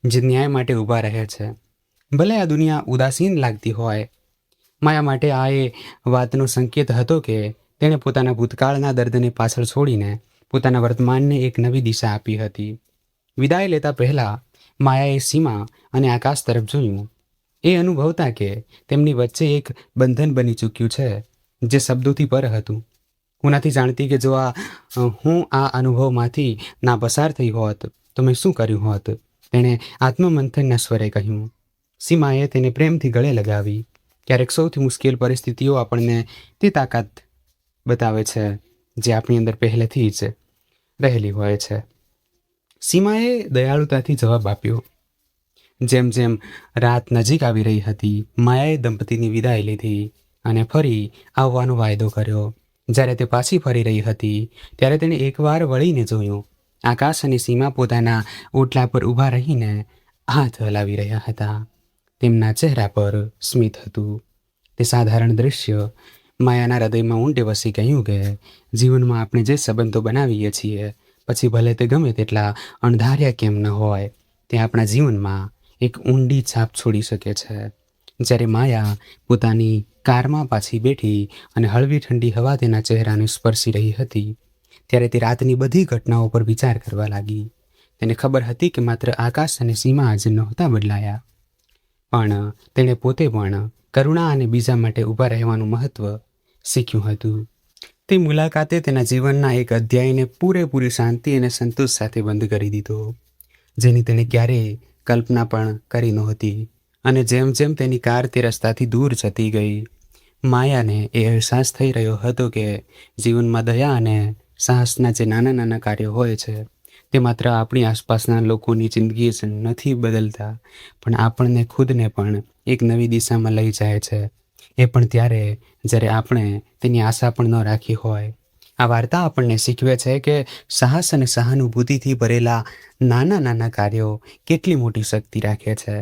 Speaker 1: જે ન્યાય માટે ઊભા રહે છે, ભલે આ દુનિયા ઉદાસીન લાગતી હોય. માયા માટે આ એ વાતનો સંકેત હતો કે તેણે પોતાના ભૂતકાળના દર્દને પાછળ છોડીને પોતાના વર્તમાનને એક નવી દિશા આપી હતી. વિદાય લેતા પહેલાં માયાએ સીમા અને આકાશ તરફ જોયું. એ અનુભવતા કે તેમની વચ્ચે એક બંધન બની ચૂક્યું છે જે શબ્દોથી પર હતું. હું નથી જાણતી કે જો હું આ અનુભવમાંથી ના પસાર થઈ હોત તો મેં શું કર્યું હોત, તેણે આત્મમંથનના સ્વરે કહ્યું. સીમાએ તેને પ્રેમથી ગળે લગાવી. ક્યારેક સૌથી મુશ્કેલ પરિસ્થિતિઓ આપણને તે તાકાત બતાવે છે જે આપણી અંદર પહેલેથી જ રહેલી હોય છે. સીમાએ દયાળુતાથી જવાબ આપ્યો. જેમ જેમ રાત નજીક આવી રહી હતી, માયાએ દંપતીની વિદાય લીધી અને ફરી આવવાનો વાયદો કર્યો. જ્યારે તે પાછી ફરી રહી હતી ત્યારે તેણે એકવાર વળીને જોયું. આકાશ અને સીમા પોતાના ઓટલા પર ઊભા રહીને હાથ હલાવી રહ્યા હતા. તેમના ચહેરા પર સ્મિત હતું. તે સાધારણ દૃશ્ય માયાના હૃદયમાં ઊંડે વસી ગયું કે જીવનમાં આપણે જે સંબંધો બનાવીએ છીએ, પછી ભલે તે ગમે તેટલા અણધાર્યા કેમ ન હોય, તે આપણા જીવનમાં એક ઊંડી છાપ છોડી શકે છે. જ્યારે માયા પોતાની કારમાં પાછી બેઠી અને હળવી ઠંડી હવા તેના ચહેરાને સ્પર્શી રહી હતી, ત્યારે તે રાતની બધી ઘટનાઓ પર વિચાર કરવા લાગી. તેને ખબર હતી કે માત્ર આકાશ અને સીમા જ નહોતા બદલાયા, પણ તેણે પોતે પણ કરુણા અને બીજા માટે ઊભા રહેવાનું મહત્ત્વ શીખ્યું હતું. તે મુલાકાતે તેના જીવનના એક અધ્યાયને પૂરેપૂરી શાંતિ અને સંતોષ સાથે બંધ કરી દીધો, જેની તેણે ક્યારેય કલ્પના પણ કરી નહોતી. અને જેમ જેમ તેની કાર તે રસ્તાથી દૂર જતી ગઈ, માયાને એ અહેસાસ થઈ રહ્યો હતો કે જીવનમાં દયા અને સાહસના જે નાના નાના કાર્યો હોય છે, તે માત્ર આપણી આસપાસના લોકોની જિંદગી જ નથી બદલતા, પણ આપણને ખુદને પણ એક નવી દિશામાં લઈ જાય છે. એ પણ ત્યારે જ્યારે આપણે તેની આશા પણ ન રાખી હોય. આ વાર્તા આપણને શીખવે છે કે સાહસ અને સહાનુભૂતિથી ભરેલા નાના નાના કાર્યો કેટલી મોટી શક્તિ રાખે છે.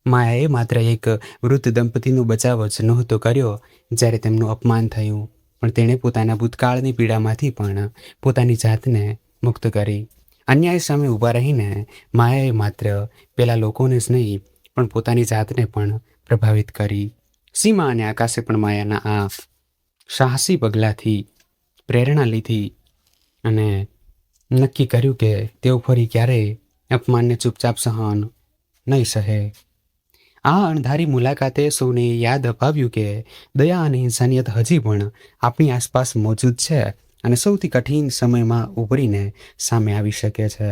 Speaker 1: માયાએ માત્ર એક વૃદ્ધ દંપતીનો બચાવ જ નહોતો કર્યો જ્યારે તેમનું અપમાન થયું, પણ તેણે પોતાના ભૂતકાળની પીડામાંથી પણ પોતાની જાતને મુક્ત કરી. અન્યાય સામે ઊભા રહીને માયાએ માત્ર પેલા લોકોને જ નહીં પણ પોતાની જાતને પણ પ્રભાવિત કરી. સીમા અને આકાશે પણ માયાના આ સાહસી પગલાંથી પ્રેરણા લીધી અને નક્કી કર્યું કે તેઓ ફરી ક્યારેય અપમાનને ચૂપચાપ સહન નહીં સહે. આ અણધારી મુલાકાતે સૌને યાદ અપાવ્યું કે દયા અને ઇન્સાનિયત હજી પણ આપણી આસપાસ મોજૂદ છે અને સૌથી કઠિન સમયમાં ઉભરીને સામે આવી શકે છે.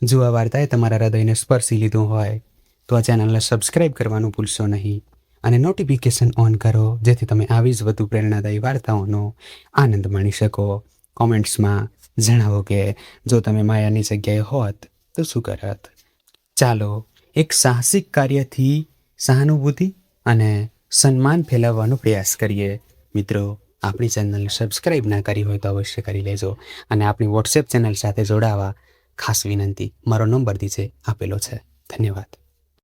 Speaker 1: જો આ વાર્તાએ તમારા હૃદયને સ્પર્શી લીધું હોય તો આ ચેનલને સબસ્ક્રાઈબ કરવાનું ભૂલશો નહીં અને નોટિફિકેશન ઓન કરો, જેથી તમે આવી જ વધુ પ્રેરણાદાયી વાર્તાઓનો આનંદ માણી શકો. કોમેન્ટ્સમાં જણાવો કે જો તમે માયાની જગ્યાએ હોત તો શું કરત. ચાલો એક સાહસિક કાર્યથી સહાનુભૂતિ અને સન્માન ફેલાવવાનો પ્રયાસ કરીએ. મિત્રો, આપણી ચેનલને સબસ્ક્રાઈબ ના કરી હોય તો અવશ્ય કરી લેજો અને આપણી વોટ્સએપ ચેનલ સાથે જોડાવા ખાસ વિનંતી. મારો નંબર નીચે આપેલો છે. ધન્યવાદ.